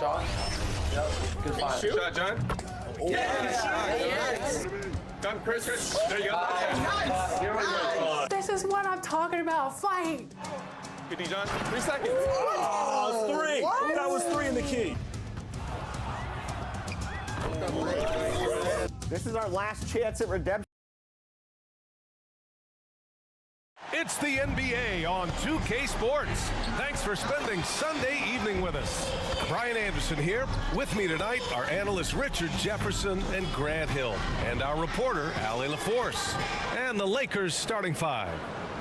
John? Yep. Good find. Shot, John. Oh, yes. Done, Chris. There you go. Here we go. This is what I'm talking about. Fight. Good D, John. 3 seconds. Oh, 3. What? That was 3 in the key. This is our last chance at redemption. It's the NBA on 2K Sports. Thanks for spending Sunday evening with us. Brian Anderson here. With me tonight are analysts Richard Jefferson and Grant Hill, and our reporter, Allie LaForce. And the Lakers starting 5.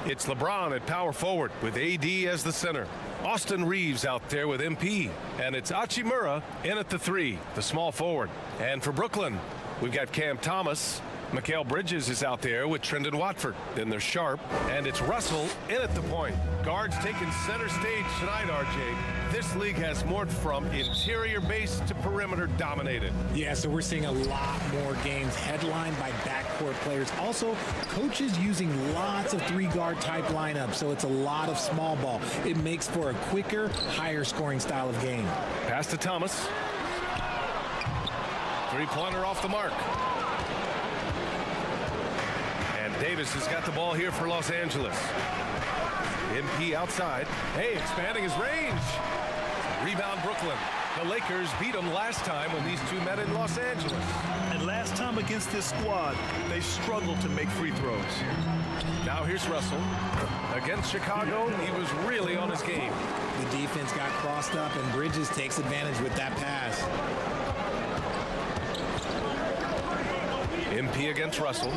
It's LeBron at power forward with AD as the center. Austin Reeves out there with MP. And it's Hachimura in at the 3, the small forward. And for Brooklyn, we've got Cam Thomas. Mikal Bridges is out there with Trendon Watford. Then there's Sharp, and it's Russell in at the point. Guards taking center stage tonight, RJ. This league has morphed from interior base to perimeter dominated. Yeah, so we're seeing a lot more games headlined by backcourt players. Also, coaches using lots of 3-guard type lineups, so it's a lot of small ball. It makes for a quicker, higher scoring style of game. Pass to Thomas. 3-pointer off the mark. Davis has got the ball here for Los Angeles. MP outside. Hey, expanding his range. Rebound Brooklyn. The Lakers beat them last time when these two met in Los Angeles. And last time against this squad, they struggled to make free throws. Now here's Russell. Against Chicago, he was really on his game. The defense got crossed up, and Bridges takes advantage with that pass. MP against Russell.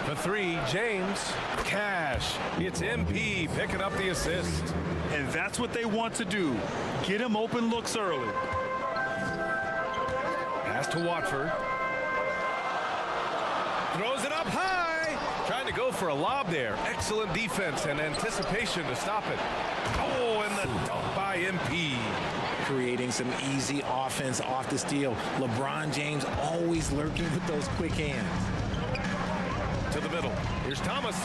For 3, James. Cash. It's MP picking up the assist. And that's what they want to do. Get him open looks early. Pass to Watford. Throws it up high. Trying to go for a lob there. Excellent defense and anticipation to stop it. Oh, and the dunk by MP. Creating some easy offense off the steal. LeBron James always lurking with those quick hands. To the middle. Here's Thomas.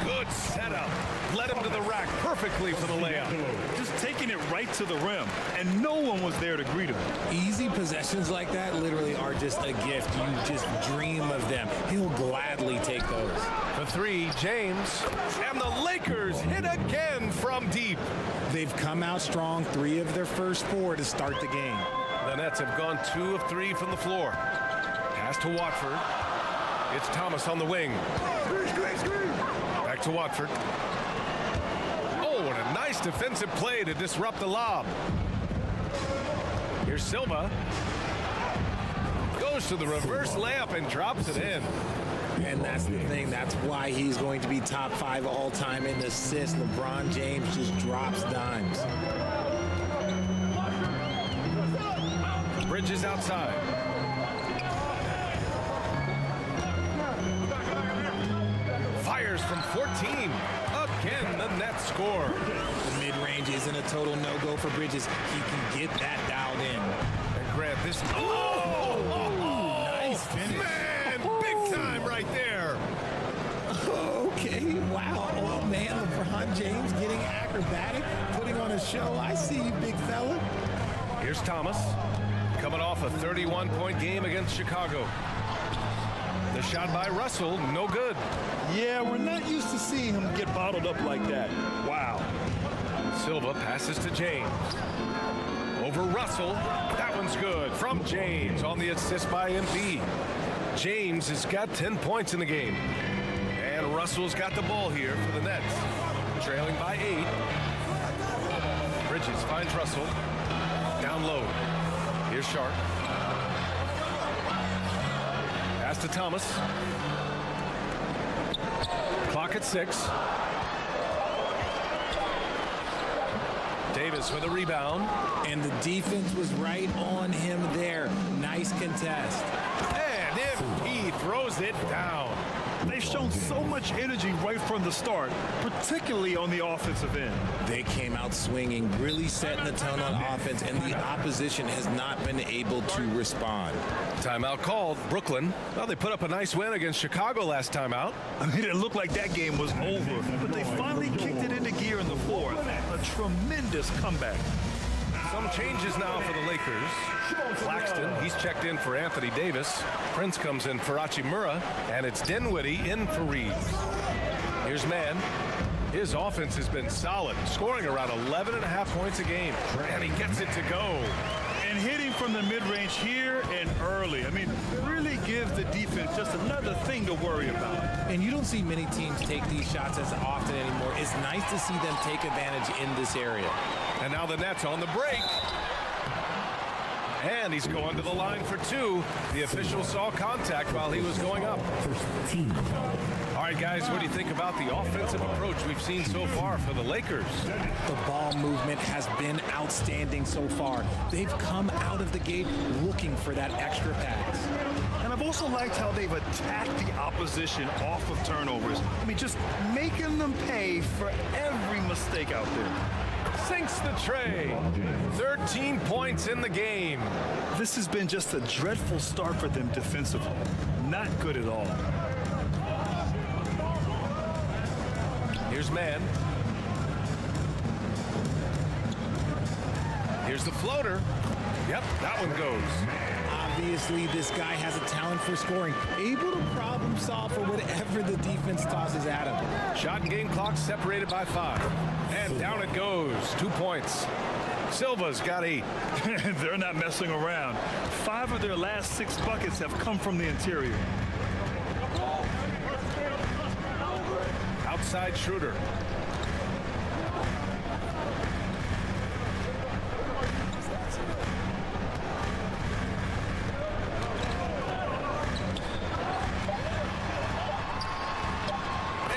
Good setup. Led him to the rack perfectly for the layup. Just taking it right to the rim, and no one was there to greet him. Easy possessions like that literally are just a gift. You just dream of them. He'll gladly take those. For 3, James. And the Lakers hit again from deep. They've come out strong, 3 of their first 4 to start the game. The Nets have gone 2 of 3 from the floor. Pass to Watford. It's Thomas on the wing. Back to Watford. Oh, and a nice defensive play to disrupt the lob. Here's Silva. Goes to the reverse layup and drops it in. And that's the thing. That's why he's going to be top 5 all-time in assists. LeBron James just drops dimes. Bridges outside. Fires from 14. Again, the Nets score. The mid-range isn't a total no-go for Bridges. He can get that dialed in. And Grant, this... Nice finish. Man, big time right there. Okay, wow. Oh, man, LeBron James getting acrobatic, putting on a show. I see you, big fella. Here's Thomas. Coming off a 31-point game against Chicago. The shot by Russell, no good. Yeah, we're not used to seeing him get bottled up like that. Wow. Silva passes to James. Over Russell. That one's good. From James on the assist by MP. James has got 10 points in the game. And Russell's got the ball here for the Nets. Trailing by 8. Bridges finds Russell. Down low. Here's Sharp. Pass to Thomas. Clock at 6. Davis with a rebound. And the defense was right on him there. Nice contest. And MP throws it down. They've shown so much energy right from the start, particularly on the offensive end. They came out swinging, really setting the tone on offense, and the opposition has not been able to respond. Timeout called. Brooklyn. Well, they put up a nice win against Chicago last time out. I mean, it looked like that game was over, but they finally kicked it into gear in the fourth. A tremendous comeback. So some changes now for the Lakers. Claxton, he's checked in for Anthony Davis. Prince comes in for Hachimura, and it's Dinwiddie in for Reeves. Here's Mann. His offense has been solid, scoring around 11.5 points a game, and he gets it to go. And hitting from the mid-range here and early. I mean, really gives the defense just another thing to worry about. And you don't see many teams take these shots as often anymore. It's nice to see them take advantage in this area. And now the Nets on the break. And he's going to the line for two. The official saw contact while he was going up. All right, guys, what do you think about the offensive approach we've seen so far for the Lakers? The ball movement has been outstanding so far. They've come out of the gate looking for that extra pass. And I've also liked how they've attacked the opposition off of turnovers. I mean, just making them pay for every mistake out there. Sinks the tray. 13 points in the game. This has been just a dreadful start for them defensively. Not good at all. Here's Mann. Here's the floater. Yep, that one goes. Obviously, this guy has a talent for scoring, able to problem solve for whatever the defense tosses at him. Shot and game clock separated by 5. And down it goes. 2 points. Silva's got 8. They're not messing around. 5 of their last 6 buckets have come from the interior. Outside Schroeder.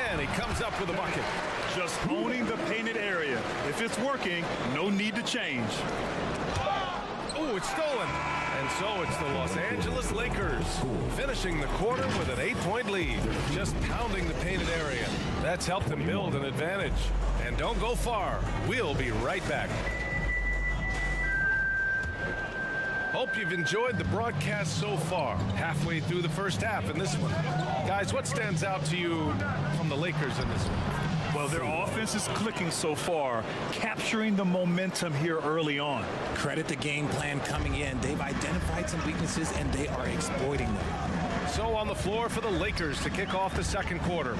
And he comes up with a bucket. Just owning the painted area. If it's working, no need to change. Oh, it's stolen. And so it's the Los Angeles Lakers finishing the quarter with an 8-point lead, just pounding the painted area. That's helped them build an advantage. And don't go far. We'll be right back. Hope you've enjoyed the broadcast so far. Halfway through the first half in this one. Guys, what stands out to you from the Lakers in this one? Well, their offense is clicking so far, capturing the momentum here early on. Credit the game plan coming in. They've identified some weaknesses, and they are exploiting them. So on the floor for the Lakers to kick off the second quarter.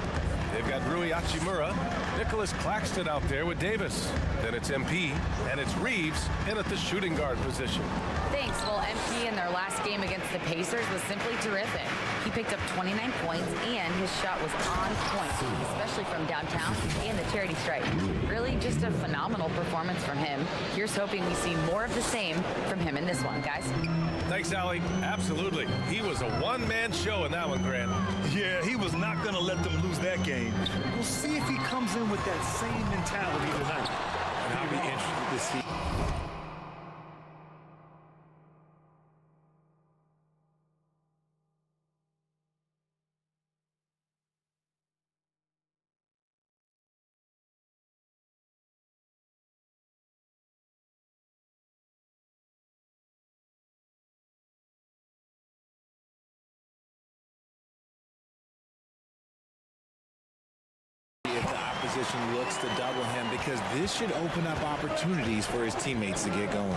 They've got Rui Hachimura, Nicholas Claxton out there with Davis. Then it's MP, and it's Reeves in at the shooting guard position. Thanks. Well, MP in their last game against the Pacers was simply terrific. He picked up 29 points, and his shot was on point, especially from downtown and the charity stripe. Really just a phenomenal performance from him. Here's hoping we see more of the same from him in this one, guys. Thanks, Allie. Absolutely. He was a one-man show in that one, Grant. Yeah, he was not going to let them lose that game. We'll see if he comes in with that same mentality tonight. And I'll be interested to see. If the opposition looks to double him, because this should open up opportunities for his teammates to get going.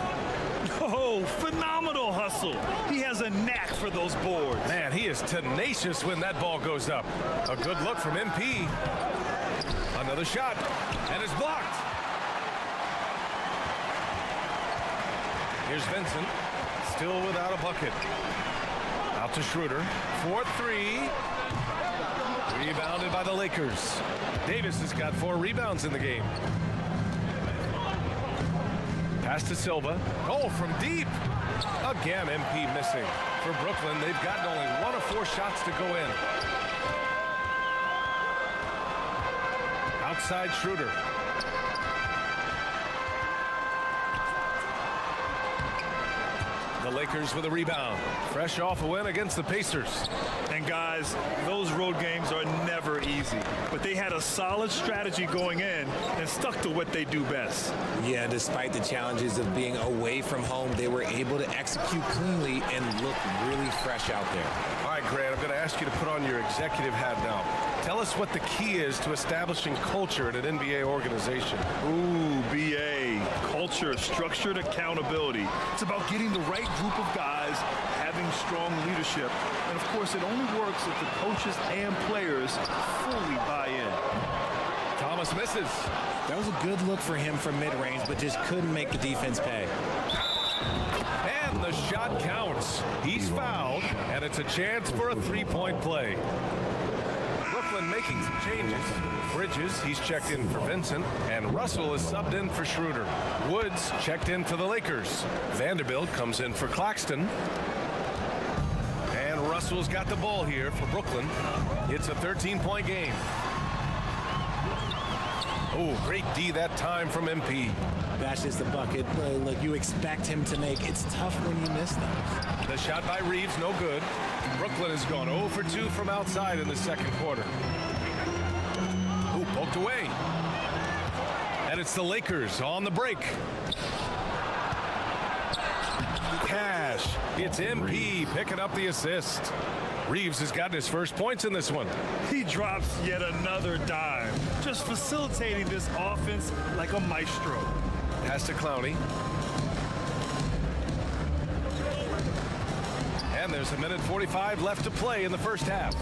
Oh, phenomenal hustle. He has a knack for those boards. Man, he is tenacious when that ball goes up. A good look from MP. Another shot, and it's blocked. Here's Vincent, still without a bucket. Out to Schroeder, 4-3. Rebounded by the Lakers. Davis has got 4 rebounds in the game. Pass to Silva. Oh, from deep. Again, MP missing. For Brooklyn, they've gotten only 1 of 4 shots to go in. Outside Schroeder. The Lakers with a rebound. Fresh off a win against the Pacers. And guys, those road games are never easy. But they had a solid strategy going in and stuck to what they do best. Yeah, despite the challenges of being away from home, they were able to execute cleanly and look really fresh out there. All right, Grant, I'm going to ask you to put on your executive hat now. Tell us what the key is to establishing culture at an NBA organization. Ooh, BA. Culture, structured accountability. It's about getting the right group of guys, having strong leadership. And of course, it only works if the coaches and players fully buy in. Thomas misses. That was a good look for him from mid-range, but just couldn't make the defense pay. And the shot counts. He's fouled, and it's a chance for a three-point play. Brooklyn making some changes. Bridges, he's checked in for Vincent, and Russell is subbed in for Schroeder. Woods checked in for the Lakers. Vanderbilt comes in for Claxton. And Russell's got the ball here for Brooklyn. It's a 13-point game. Oh, great D that time from MP. That's just the bucket like you expect him to make. It's tough when you miss them. The shot by Reeves, no good. Brooklyn has gone 0 for 2 from outside in the second quarter. Ooh, poked away. And it's the Lakers on the break. Cash. It's MP picking up the assist. Reeves has gotten his first points in this one. He drops yet another dime, just facilitating this offense like a maestro. Pass to Clowney. And there's a minute 45 left to play in the first half.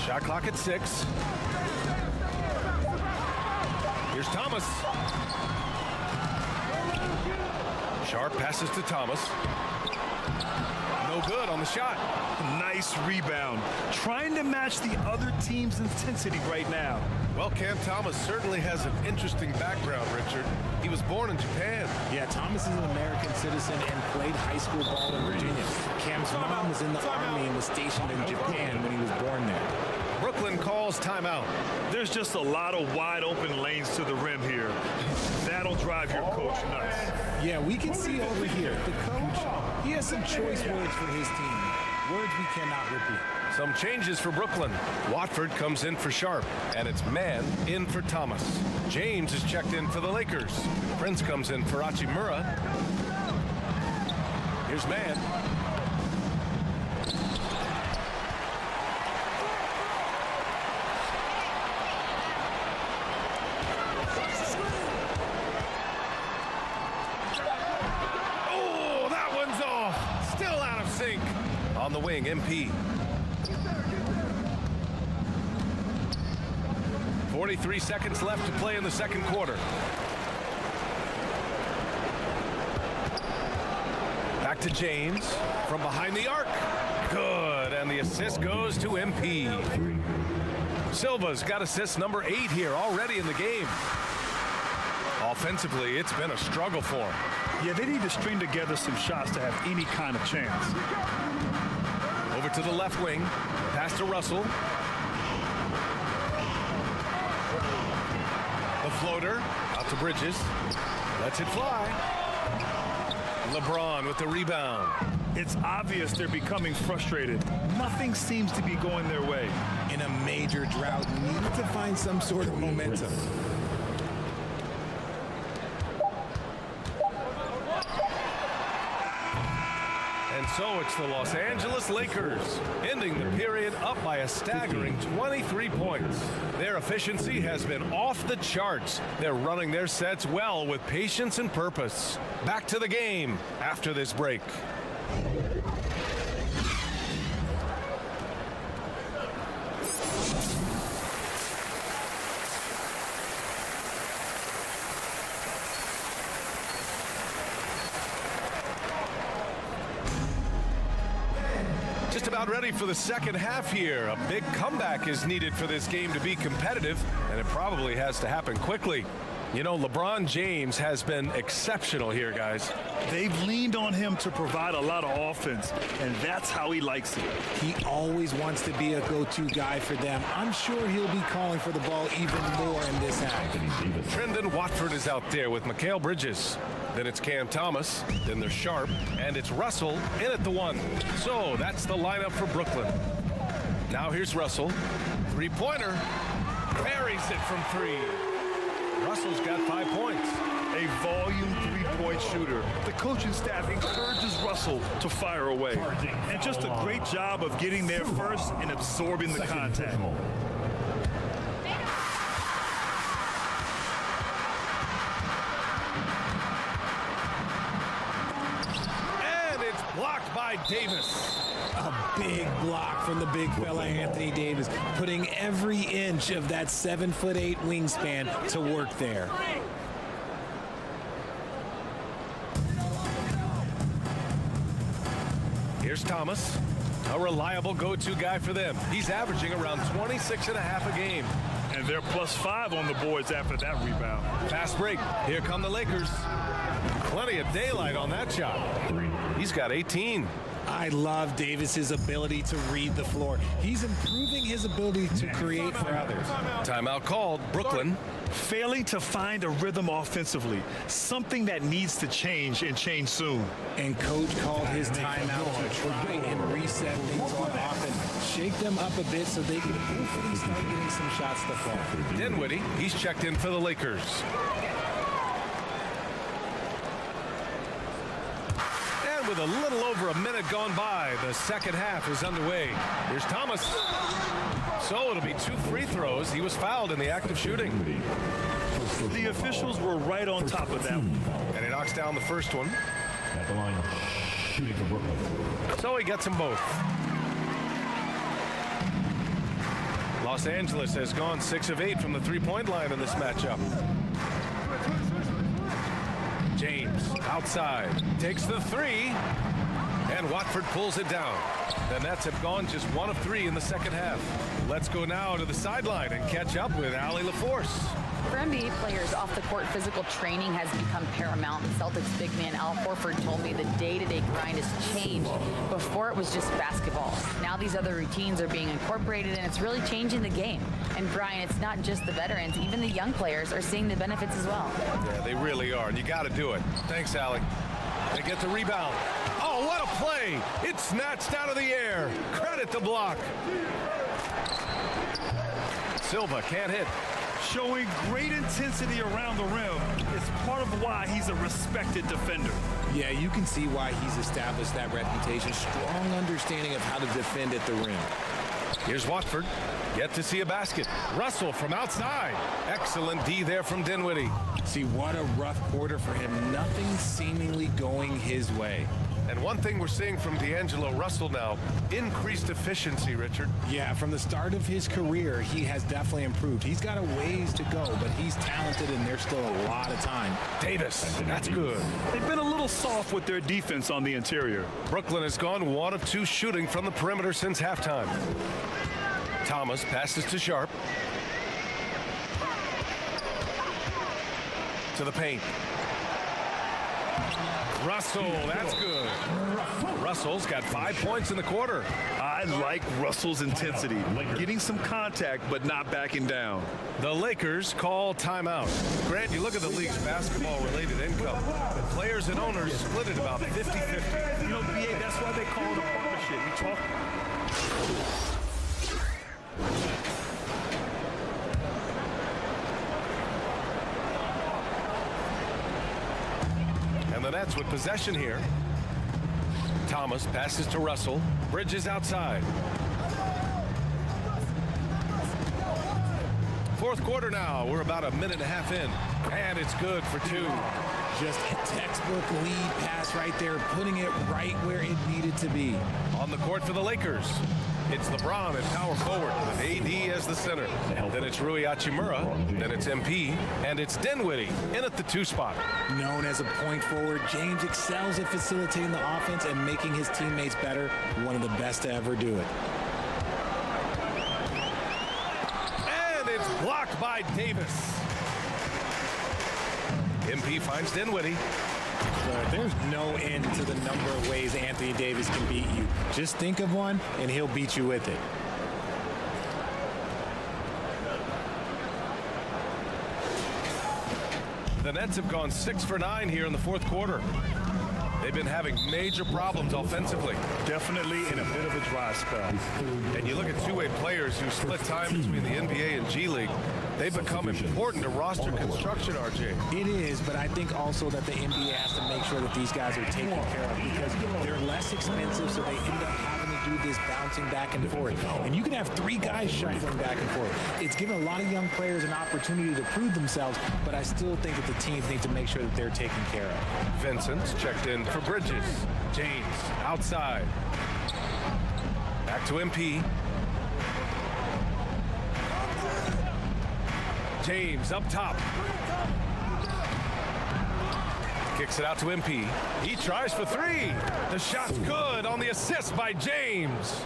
Shot clock at 6. Here's Thomas. Sharp passes to Thomas. No good on the shot. Nice rebound. Trying to match the other team's intensity right now. Well, Cam Thomas certainly has an interesting background, Richard. He was born in Japan. Yeah, Thomas is an American citizen and played high school ball in Virginia. Cam's mom was in the Army and was stationed in Japan when he was born there. Brooklyn calls timeout. There's just a lot of wide open lanes to the rim here. That'll drive your coach nuts. Yeah, we can see over here. The coach, he has some choice words for his team. Words we cannot repeat. Some changes for Brooklyn. Watford comes in for Sharp, and it's Mann in for Thomas. James is checked in for the Lakers. Prince comes in for Hachimura. Here's Mann. Oh, that one's off. Still out of sync. On the wing, MP. 43 seconds left to play in the second quarter. Back to James from behind the arc. Good, and the assist goes to MP. Silva's got assist number 8 here already in the game. Offensively, it's been a struggle for him. Yeah, they need to string together some shots to have any kind of chance. Over to the left wing. Pass to Russell. The floater out to Bridges. Lets it fly. LeBron with the rebound. It's obvious they're becoming frustrated. Nothing seems to be going their way. In a major drought, need to find some sort of momentum. And so it's the Los Angeles Lakers, ending the period up by a staggering 23 points. Their efficiency has been off the charts. They're running their sets well with patience and purpose. Back to the game after this break. Just about ready for the second half here. A big comeback is needed for this game to be competitive, and it probably has to happen quickly. You know, LeBron James has been exceptional here, guys. They've leaned on him to provide a lot of offense, and that's how he likes it. He always wants to be a go-to guy for them. I'm sure he'll be calling for the ball even more in this half. Trendon Watford is out there with Mikal Bridges. Then it's Cam Thomas. Then there's Sharp. And it's Russell in at the 1. So that's the lineup for Brooklyn. Now here's Russell. Three-pointer. Buries it from 3. Russell's got 5 points. a volume three-point shooter. The coaching staff encourages Russell to fire away. And just a great job of getting there first and absorbing the contact. And it's blocked by Davis. A big block from the big fella Anthony Davis, putting every inch of that 7'8" wingspan to work there. Here's Thomas, a reliable go-to guy for them. He's averaging around 26.5 a game. And they're +5 on the boards after that rebound. Fast break. Here come the Lakers. Plenty of daylight on that shot. He's got 18. I love Davis's ability to read the floor. He's improving his ability to create for others. Timeout called. Brooklyn. Failing to find a rhythm offensively, something that needs to change and change soon. And coach called his timeout to try and reset things on offense, shake them up a bit so they can hopefully start getting some shots to fall. Dinwiddie, he's checked in for the Lakers. And with a little over a minute gone by, the second half is underway. Here's Thomas. So it'll be 2 free throws. He was fouled in the act of shooting. The officials were right on top of that one. And he knocks down the first one. At the line, shooting for Brooklyn. So he gets them both. Los Angeles has gone 6 of 8 from the three-point line in this matchup. James outside takes the 3, and Watford pulls it down. The Nets have gone just 1 of 3 in the second half. Let's go now to the sideline and catch up with Allie LaForce. For NBA players, off-the-court physical training has become paramount. Celtics big man Al Horford told me the day-to-day grind has changed. Before it was just basketball. Now these other routines are being incorporated, and it's really changing the game. And Brian, it's not just the veterans. Even the young players are seeing the benefits as well. Yeah, they really are, and you got to do it. Thanks, Allie. They get the rebound. Oh, what a play! It's snatched out of the air. Credit the block. Silva can't hit. Showing great intensity around the rim is part of why he's a respected defender. Yeah, you can see why he's established that reputation. Strong understanding of how to defend at the rim. Here's Watford. Yet to see a basket. Russell from outside. Excellent D there from Dinwiddie. See, what a rough quarter for him. Nothing seemingly going his way. And one thing we're seeing from D'Angelo Russell now, increased efficiency, Richard. Yeah, from the start of his career, he has definitely improved. He's got a ways to go, but he's talented and there's still a lot of time. Davis, that's good. They've been a little soft with their defense on the interior. Brooklyn has gone 1 of 2 shooting from the perimeter since halftime. Thomas passes to Sharp. To the paint. Russell, that's good. Russell's got 5 points in the quarter. I like Russell's intensity, getting some contact but not backing down. The Lakers call timeout. Grant, you look at the league's basketball-related income. Players and owners split it about 50-50. You know, BA, that's why they call it a partnership. You talk. And the Nets with possession here. Thomas passes to Russell. Bridges outside. Fourth quarter now. We're about a minute and a half in. And it's good for 2. Just a textbook lead pass right there, putting it right where it needed to be. On the court for the Lakers. It's LeBron at power forward with AD as the center. Then it's Rui Hachimura. Then it's MP. And it's Dinwiddie in at the 2 spot. Known as a point forward, James excels at facilitating the offense and making his teammates better. One of the best to ever do it. And it's blocked by Davis. MP finds Dinwiddie. But there's no end to the number of ways Anthony Davis can beat you. Just think of one, and he'll beat you with it. The Nets have gone 6 for 9 here in the fourth quarter. They've been having major problems offensively. Definitely in a bit of a dry spell. And you look at two-way players who split time between the NBA and G League. They've become important to roster construction, RJ. It is, but I think also that the NBA has to make sure that these guys are taken care of because they're less expensive, so they end up having to do this bouncing back and forth. And you can have 3 guys shuffling back and forth. It's given a lot of young players an opportunity to prove themselves, but I still think that the teams need to make sure that they're taken care of. Vincent's checked in for Bridges. James outside. Back to MP. James up top. Kicks it out to MP. He tries for 3. The shot's good on the assist by James.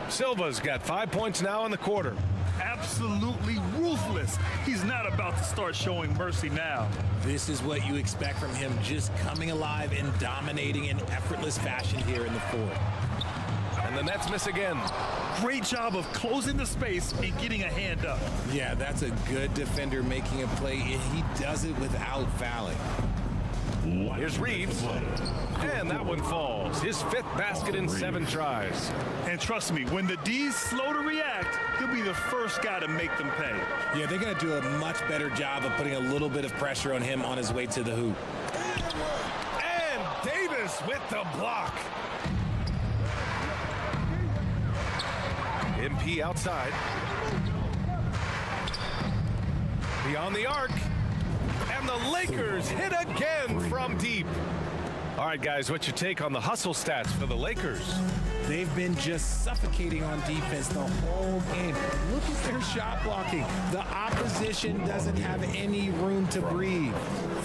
Silva's got 5 points now in the quarter. Absolutely ruthless. He's not about to start showing mercy now. This is what you expect from him, just coming alive and dominating in effortless fashion here in the fourth. And the Nets miss again. Great job of closing the space and getting a hand up. Yeah, that's a good defender making a play, and he does it without fouling. Here's Reeves. And that one falls. His 5th basket in 7 tries. And trust me, when the D's slow to react, he'll be the first guy to make them pay. Yeah, they're going to do a much better job of putting a little bit of pressure on him on his way to the hoop. And Davis with the block. MP outside. Beyond the arc. And the Lakers hit again from deep. All right, guys, what's your take on the hustle stats for the Lakers? They've been just suffocating on defense the whole game. Look at their shot blocking. The opposition doesn't have any room to breathe.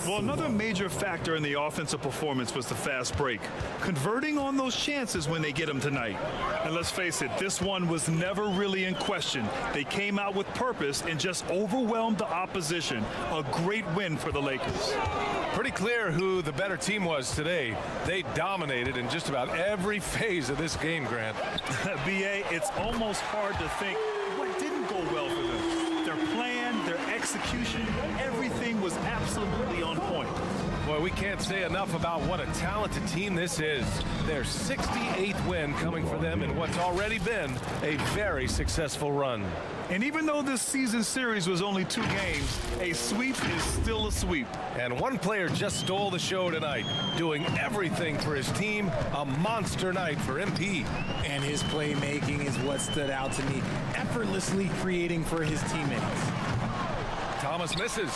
Well, another major factor in the offensive performance was the fast break. Converting on those chances when they get them tonight. And let's face it, this one was never really in question. They came out with purpose and just overwhelmed the opposition. A great win for the Lakers. Pretty clear who the better team was today. They dominated in just about every phase of this game, Grant. B.A., it's almost hard to think what didn't go well for them. Their plan, their execution, everything was absolutely on point. Boy, we can't say enough about what a talented team this is. Their 68th win coming for them in what's already been a very successful run. And even though this season series was only 2 games, a sweep is still a sweep. And one player just stole the show tonight, doing everything for his team. A monster night for MP. And his playmaking is what stood out to me, effortlessly creating for his teammates. Thomas misses.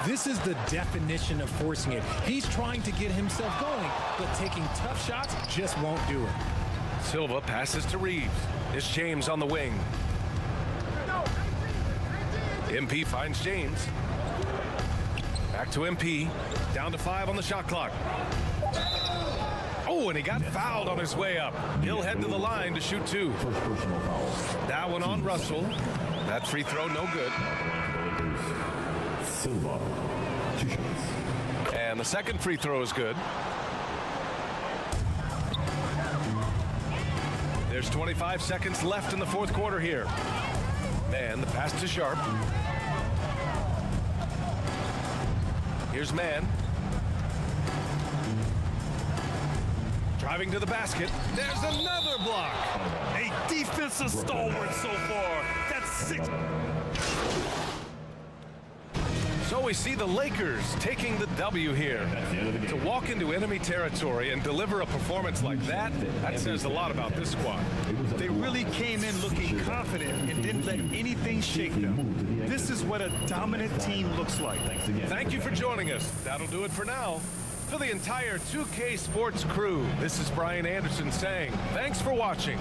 This is the definition of forcing it. He's trying to get himself going, but taking tough shots just won't do it. Silva passes to Reeves. It's James on the wing. MP finds James. Back to MP. Down to 5 on the shot clock. Oh, and he got fouled on his way up. He'll head to the line to shoot 2. That one on Russell. That free throw no good. Silva, 2 shots. And the second free throw is good. There's 25 seconds left in the fourth quarter here. And the pass to Sharp. Here's Mann. Driving to the basket. There's another block. A defensive stalwart so far. That's 6. So we see the Lakers taking the W here. To walk into enemy territory and deliver a performance like that says a lot about this squad. They really came in looking confident and didn't let anything shake them. This is what a dominant team looks like. Thank you for joining us. That'll do it for now. For the entire 2K Sports crew, this is Brian Anderson saying thanks for watching.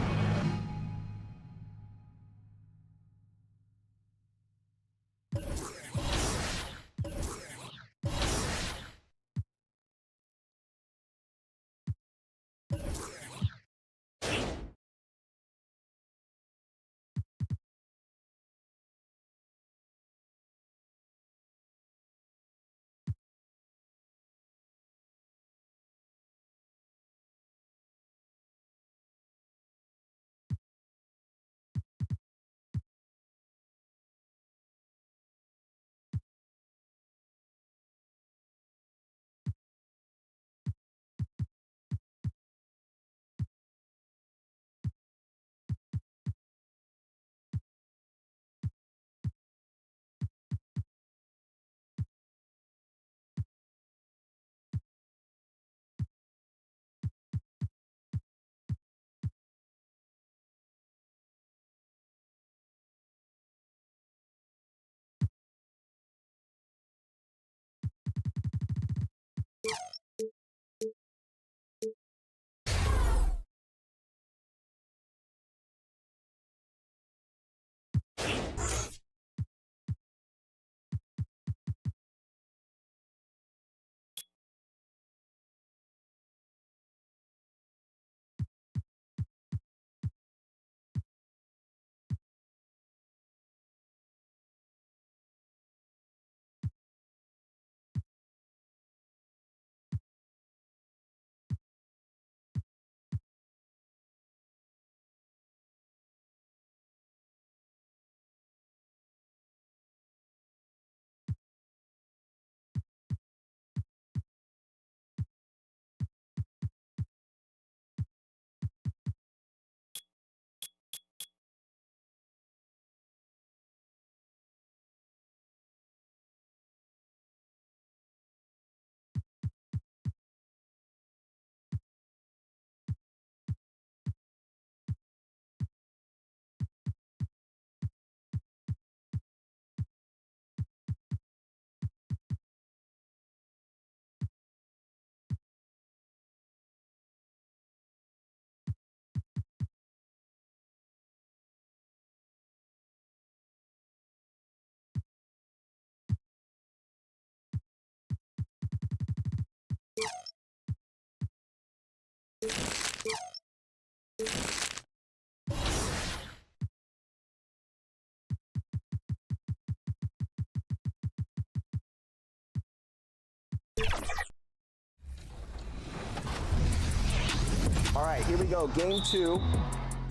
All right, here we go. Game 2.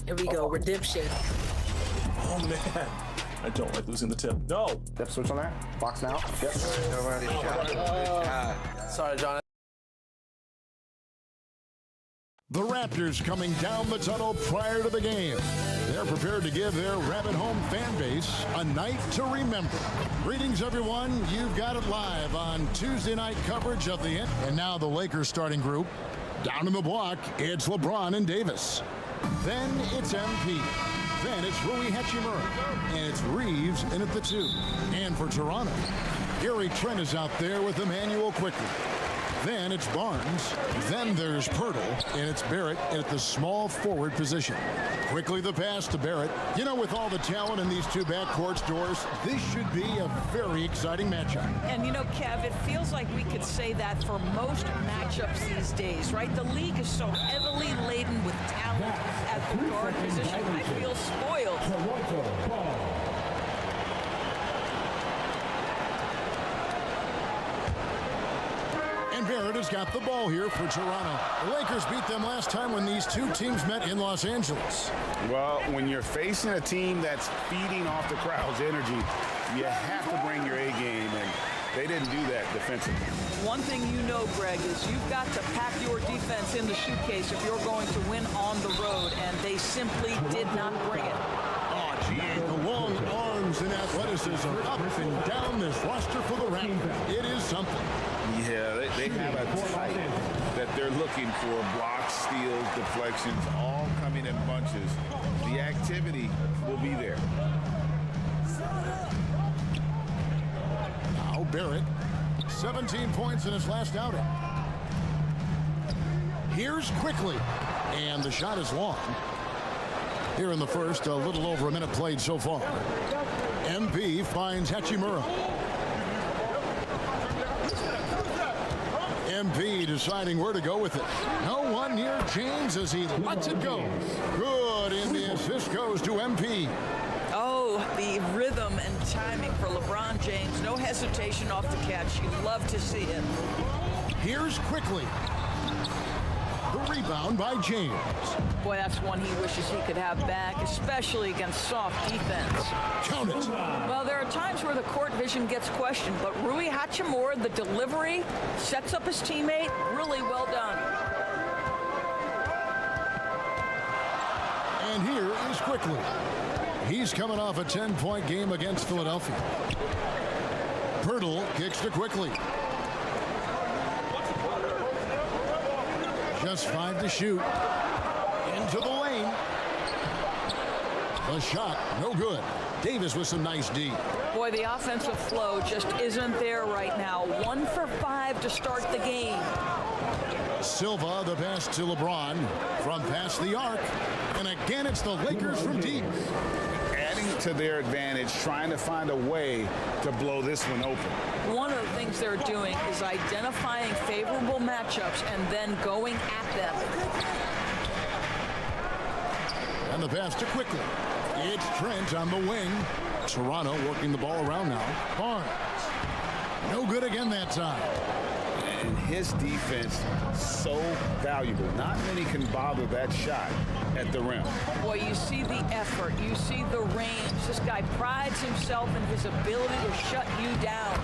Here we go. Redemption. Oh, man. I don't like losing the tip. No. Yep, switch on there. Box now. Yep. Sorry, John. The Raptors coming down the tunnel prior to the game. They're prepared to give their Rabbit Home fan base a night to remember. Greetings, everyone. You've got it live on Tuesday night coverage of the... And now the Lakers starting group. Down in the block, it's LeBron and Davis. Then it's MP. Then it's Rui Hachimura. And it's Reeves in at the 2. And for Toronto, Gary Trent is out there with Emmanuel Quickly. Then it's Barnes. Then there's Pirtle, and it's Barrett at the small forward position. Quickly the pass to Barrett. You know, with all the talent in these two backcourts, Doris, this should be a very exciting matchup. And you know, Kev, it feels like we could say that for most matchups these days, right? The league is so heavily laden with talent at the guard position. I feel spoiled. Barrett has got the ball here for Toronto. The Lakers beat them last time when these two teams met in Los Angeles. Well, when you're facing a team that's feeding off the crowd's energy, you have to bring your A game, and they didn't do that defensively. One thing you know, Greg, is you've got to pack your defense in the suitcase if you're going to win on the road, and they simply did not bring it. Oh, gee, the long arms and athleticism up and down this roster for the Raptors. It is something. Yeah, they have a type that they're looking for. Blocks, steals, deflections, all coming in bunches. The activity will be there. Now Barrett, 17 points in his last outing. Here's Quickly, and the shot is long. Here in the first, a little over a minute played so far. MP finds Hachimura. MP deciding where to go with it. No one near James as he lets it go. Good, and the assist goes to MP. Oh, the rhythm and timing for LeBron James. No hesitation off the catch. You love to see it. Here's Quickly. The rebound by James. Boy, that's one he wishes he could have back, especially against soft defense. Count it. Well, there are times where the court vision gets questioned, but Rui Hachimura, the delivery, sets up his teammate. Really well done. And here is Quickly. He's coming off a 10-point game against Philadelphia. Pirtle kicks to Quickly. Just 5 to shoot. Into the lane. The shot, no good. Davis with some nice D. Boy, the offensive flow just isn't there right now. 1 for 5 to start the game. Silva, the pass to LeBron from past the arc. And again, it's the Lakers from deep. Adding to their advantage, trying to find a way to blow this one open. One of the things they're doing is identifying favorable matchups and then going at them. And the pass to Quickly. It's Trent on the wing. Toronto working the ball around now. Barnes. No good again that time. And his defense, so valuable. Not many can bother that shot at the rim. Boy, you see the effort. You see the range. This guy prides himself in his ability to shut you down.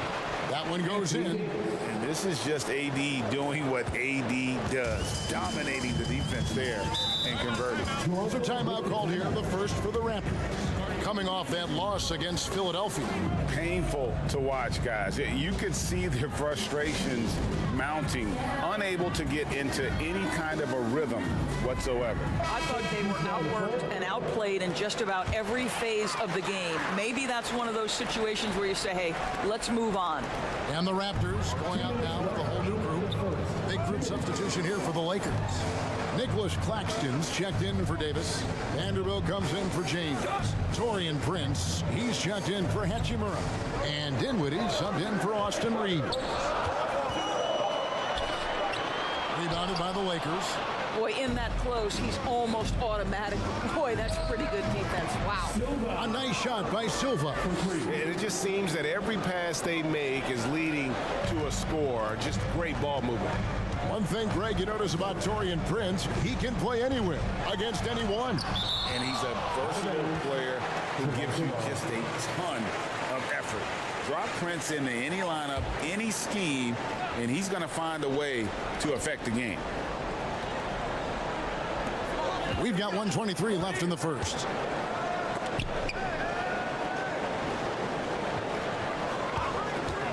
That one goes in. And this is just AD doing what AD does. Dominating the defense there and converting. So timeout called here, the first for the Raptors. Coming off that loss against Philadelphia. Painful to watch, guys. You could see their frustrations mounting, unable to get into any kind of a rhythm whatsoever. I thought they were outworked and outplayed in just about every phase of the game. Maybe that's one of those situations where you say, hey, let's move on. And the Raptors going out now with a whole new group. Big group substitution here for the Lakers. Nicholas Claxton's checked in for Davis. Vanderbilt comes in for James. Torian Prince, he's checked in for Hachimura. And Dinwiddie subbed in for Austin Reeves. Rebounded by the Lakers. Boy, in that close, he's almost automatic. Boy, that's pretty good defense. Wow. A nice shot by Silva. And it just seems that every pass they make is leading to a score. Just great ball movement. One thing, Greg, you notice about Taurean Prince, he can play anywhere, against anyone. And he's a versatile player who gives you just a ton of effort. Drop Prince into any lineup, any scheme, and he's going to find a way to affect the game. We've got 1:23 left in the first.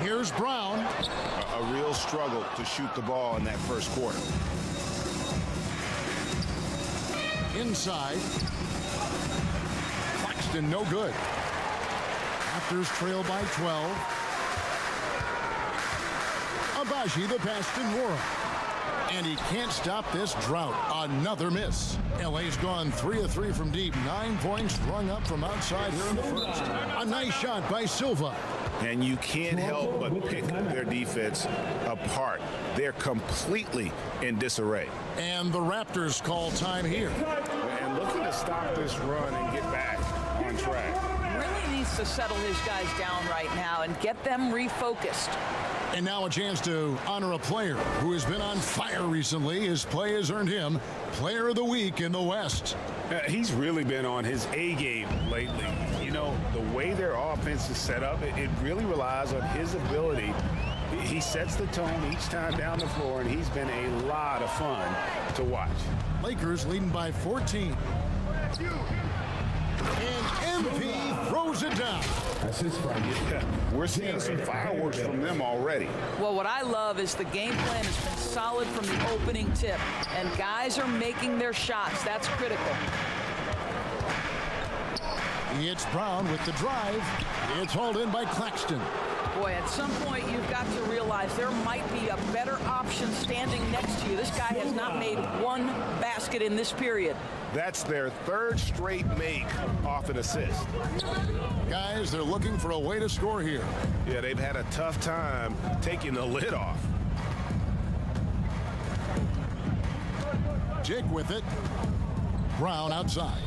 Here's Brown. A real struggle to shoot the ball in that first quarter. Inside. Claxton, no good. Raptors trail by 12. Abaji, the pass to Nwora. And he can't stop this drought. Another miss. LA's gone 3 of 3 from deep. 9 points rung up from outside here in the first. A nice shot by Silva. And you can't help but pick their defense apart. They're completely in disarray. And the Raptors call time here. And looking to stop this run and get back on track. Really needs to settle his guys down right now and get them refocused. And now a chance to honor a player who has been on fire recently. His play has earned him Player of the Week in the West. He's really been on his A game lately. You know, the way their offense is set up, it really relies on his ability. He sets the tone each time down the floor, and he's been a lot of fun to watch. Lakers leading by 14. And MP throws it down. Yeah, we're seeing some fireworks from them already. Well, what I love is the game plan has been solid from the opening tip, and guys are making their shots. That's critical. It's Brown with the drive. It's hauled in by Claxton. Boy, at some point you've got to realize there might be a better option standing next to you. This guy has not made one basket in this period. That's their third straight make off an assist. Guys, they're looking for a way to score here. Yeah, they've had a tough time taking the lid off. Jake with it. Brown outside.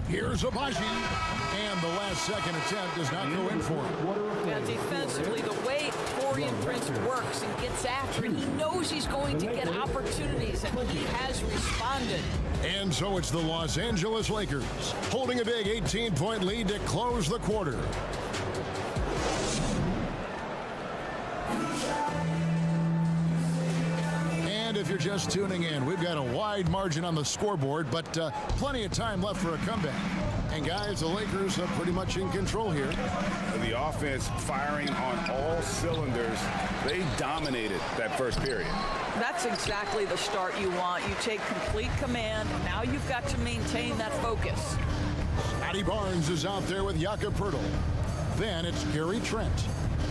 Here's Abaji. And the last second attempt does not go in for him. Yeah, defensively, the way Taurean Prince works and gets after it, he knows he's going to get opportunities, and he has responded. And so it's the Los Angeles Lakers holding a big 18-point lead to close the quarter. And if you're just tuning in, we've got a wide margin on the scoreboard, but plenty of time left for a comeback. And guys, the Lakers are pretty much in control here. The offense firing on all cylinders. They dominated that first period. That's exactly the start you want. You take complete command. Now you've got to maintain that focus. Scotty Barnes is out there with Jakob Poeltl. Then it's Gary Trent.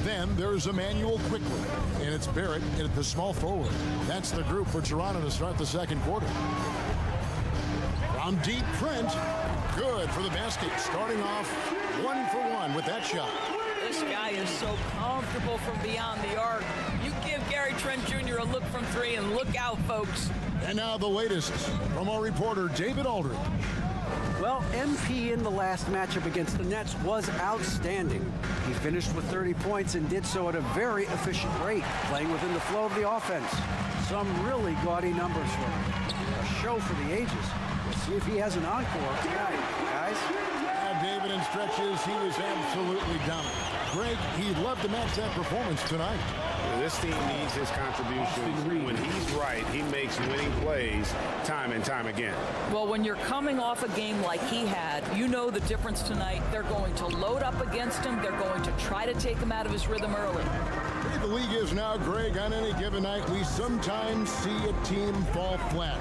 Then there's Emmanuel Quickly. And it's Barrett at the small forward. That's the group for Toronto to start the second quarter. From deep, Trent. Good for the basket. Starting off 1 for 1 with that shot. This guy is so comfortable from beyond the arc. You give Gary Trent Jr. a look from 3 and look out, folks. And now the latest from our reporter, David Aldridge. Well, MP in the last matchup against the Nets was outstanding. He finished with 30 points and did so at a very efficient rate, playing within the flow of the offense. Some really gaudy numbers for him. A show for the ages. We'll see if he has an encore tonight, guys. David, in stretches, he was absolutely dominant. Greg, he'd love to match that performance tonight. This team needs his contributions. When he's right, he makes winning plays time and time again. Well, when you're coming off a game like he had, you know the difference tonight. They're going to load up against him. They're going to try to take him out of his rhythm early. The league is now, Greg, on any given night, we sometimes see a team fall flat.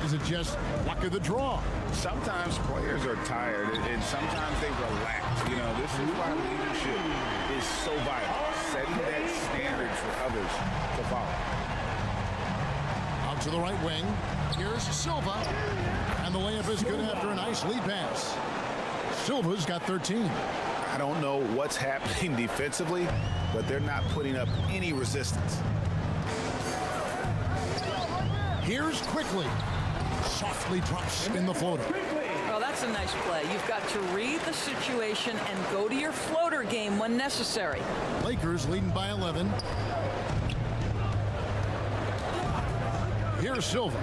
Is it just luck of the draw? Sometimes players are tired, and sometimes they relax. You know, this is why leadership is so vital. Setting that standard for others to follow. Out to the right wing. Here's Silva. And the layup is good after a nice lead pass. Silva's got 13. I don't know what's happening defensively, but they're not putting up any resistance. Here's Quickly. Softly drops in the floater. Well, that's a nice play. You've got to read the situation and go to your floater game when necessary. Lakers leading by 11. Here's Silva.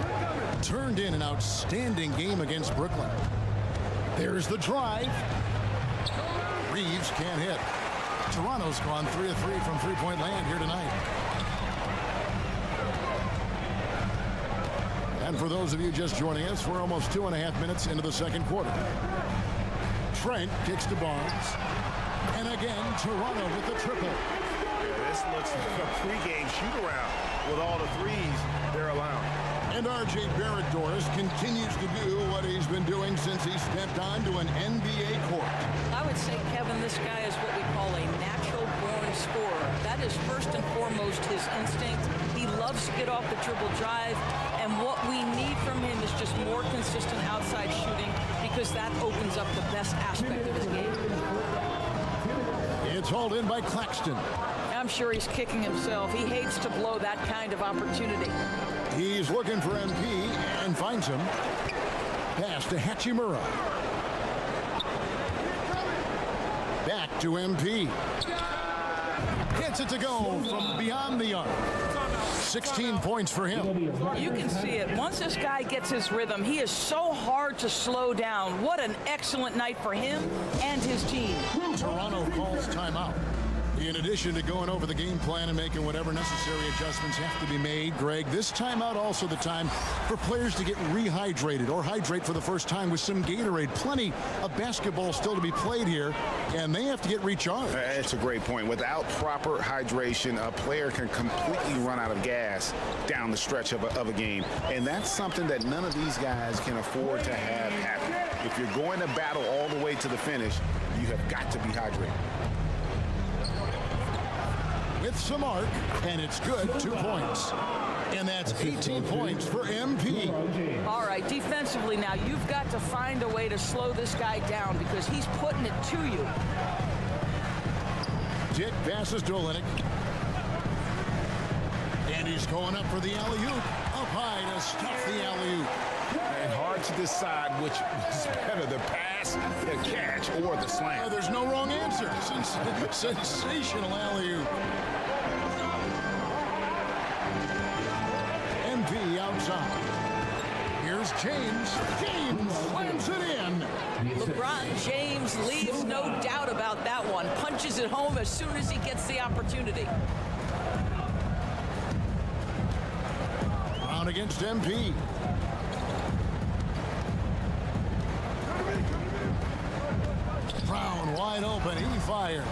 Turned in an outstanding game against Brooklyn. There's the drive. Reeves can't hit. Toronto's gone 3 of 3 from three-point land here tonight. And for those of you just joining us, we're almost 2.5 minutes into the second quarter. Trent kicks to Barnes. And again, Toronto with the triple. This looks like a pregame shoot-around with all the threes they're allowing. And R.J. Barrett Doris continues to do what he's been doing since he stepped onto an NBA court. I would say, Kevin, this guy is what we call a natural-born scorer. That is first and foremost his instinct. He loves to get off the dribble drive, and what we need from him is just more consistent outside shooting because that opens up the best aspect of his game. It's hauled in by Claxton. I'm sure he's kicking himself. He hates to blow that kind of opportunity. He's looking for MP and finds him. Pass to Hachimura. Back to MP. Gets it to go from beyond the arc. 16 points for him. You can see it. Once this guy gets his rhythm, he is so hard to slow down. What an excellent night for him and his team. Toronto calls timeout. In addition to going over the game plan and making whatever necessary adjustments have to be made, Greg, this timeout also the time for players to get rehydrated or hydrate for the first time with some Gatorade. Plenty of basketball still to be played here, and they have to get recharged. That's a great point. Without proper hydration, a player can completely run out of gas down the stretch of a game, and that's something that none of these guys can afford to have happen. If you're going to battle all the way to the finish, you have got to be hydrated. With some arc, and it's good, 2 points. And that's 18 points for MP. All right, defensively now, you've got to find a way to slow this guy down because he's putting it to you. Dick passes to Olynyk. And he's going up for the alley-oop. Up high to stuff the alley-oop. And hard to decide which was better, the pass, the catch, or the slam. There's no wrong answer. Sensational alley-oop. MP outside. Here's James. James slams it in. LeBron James leaves no doubt about that one. Punches it home as soon as he gets the opportunity. Brown against MP. Brown wide open. He fires.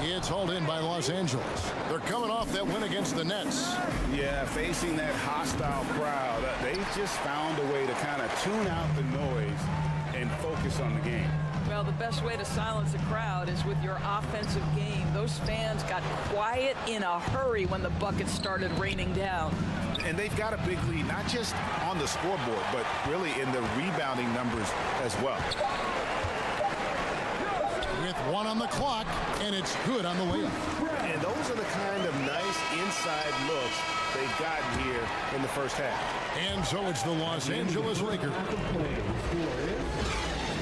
It's hauled in by Los Angeles. They're coming off that win against the Nets. Yeah, facing that hostile crowd, they just found a way to kind of tune out the noise and focus on the game. Well, the best way to silence a crowd is with your offensive game. Those fans got quiet in a hurry when the buckets started raining down. And they've got a big lead, not just on the scoreboard, but really in the rebounding numbers as well. With 1 on the clock, and it's good on the way up. And those are the kind of nice inside looks they've gotten here in the first half. And so it's the Los Angeles Lakers.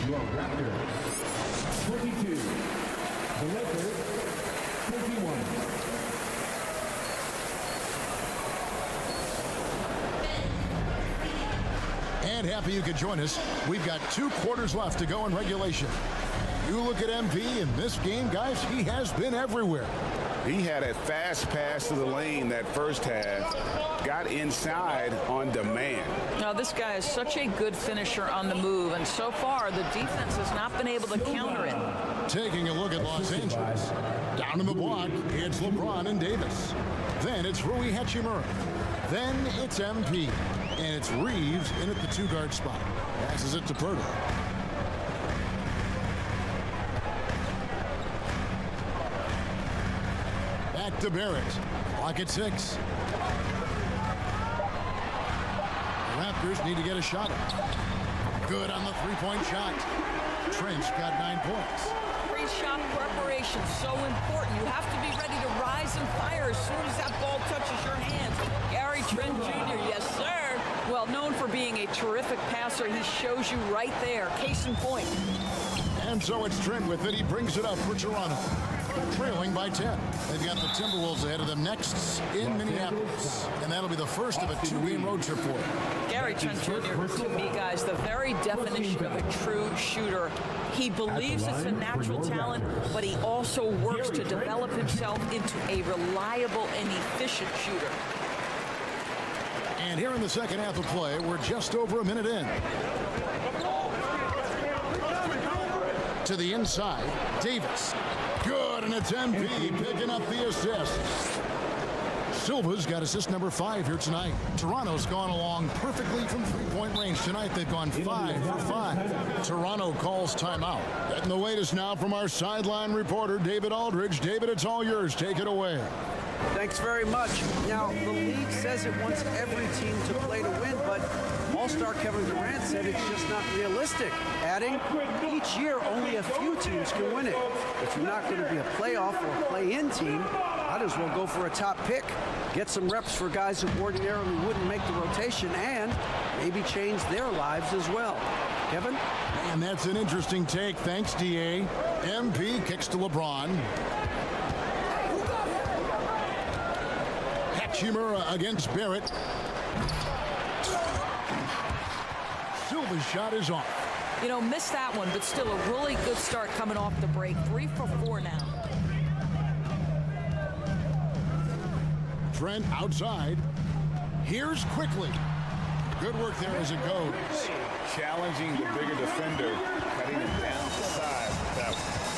Your Raptors 22. The Lakers 21. And happy you could join us. We've got 2 quarters left to go in regulation. You look at MP in this game, guys, he has been everywhere. He had a fast pass to the lane that first half, got inside on demand. Now, this guy is such a good finisher on the move, and so far, the defense has not been able to counter it. Taking a look at Los Angeles. Down in the block, it's LeBron and Davis. Then it's Rui Hachimura. Then it's MP. And it's Reeves in at the 2-guard spot. Passes it to Curta. Back to Barrett. Clock at 6. The Raptors need to get a shot. Good on the 3-point shot. Trent's got 9 points. Pre-shot preparation, so important. You have to be ready to rise and fire as soon as that ball touches your hands. Gary Trent Jr., yes, sir. terrific passer. He shows you right there. Case in point. And so it's Trent with it. He brings it up for Toronto, trailing by 10. They've got the Timberwolves ahead of them next in Minneapolis. And that'll be the first of a 2-game road trip for him. Gary Trent Jr., to me, guys, the very definition of a true shooter. He believes it's a natural talent, but he also works to develop himself into a reliable and efficient shooter. And here in the second half of play, we're just over a minute in. To the inside, Davis. Good, and it's MP picking up the assist. Silva's got assist number 5 here tonight. Toronto's gone along perfectly from three-point range. Tonight they've gone 5 for 5. Toronto calls timeout. And the latest now from our sideline reporter, David Aldridge. David, it's all yours. Take it away. Thanks very much. Now, the league says it wants every team to play to win, but All-Star Kevin Durant said it's just not realistic, adding, each year only a few teams can win it. If you're not going to be a playoff or play-in team, might as well go for a top pick, get some reps for guys who ordinarily wouldn't make the rotation, and maybe change their lives as well. Kevin? And that's an interesting take. Thanks, DA. MP kicks to LeBron. Hachimura against Barrett. Silva's shot is off. You know, missed that one, but still a really good start coming off the break. 3 for 4 now. Trent outside. Here's quickly. Good work there as it goes. Challenging the bigger defender, cutting him down the side.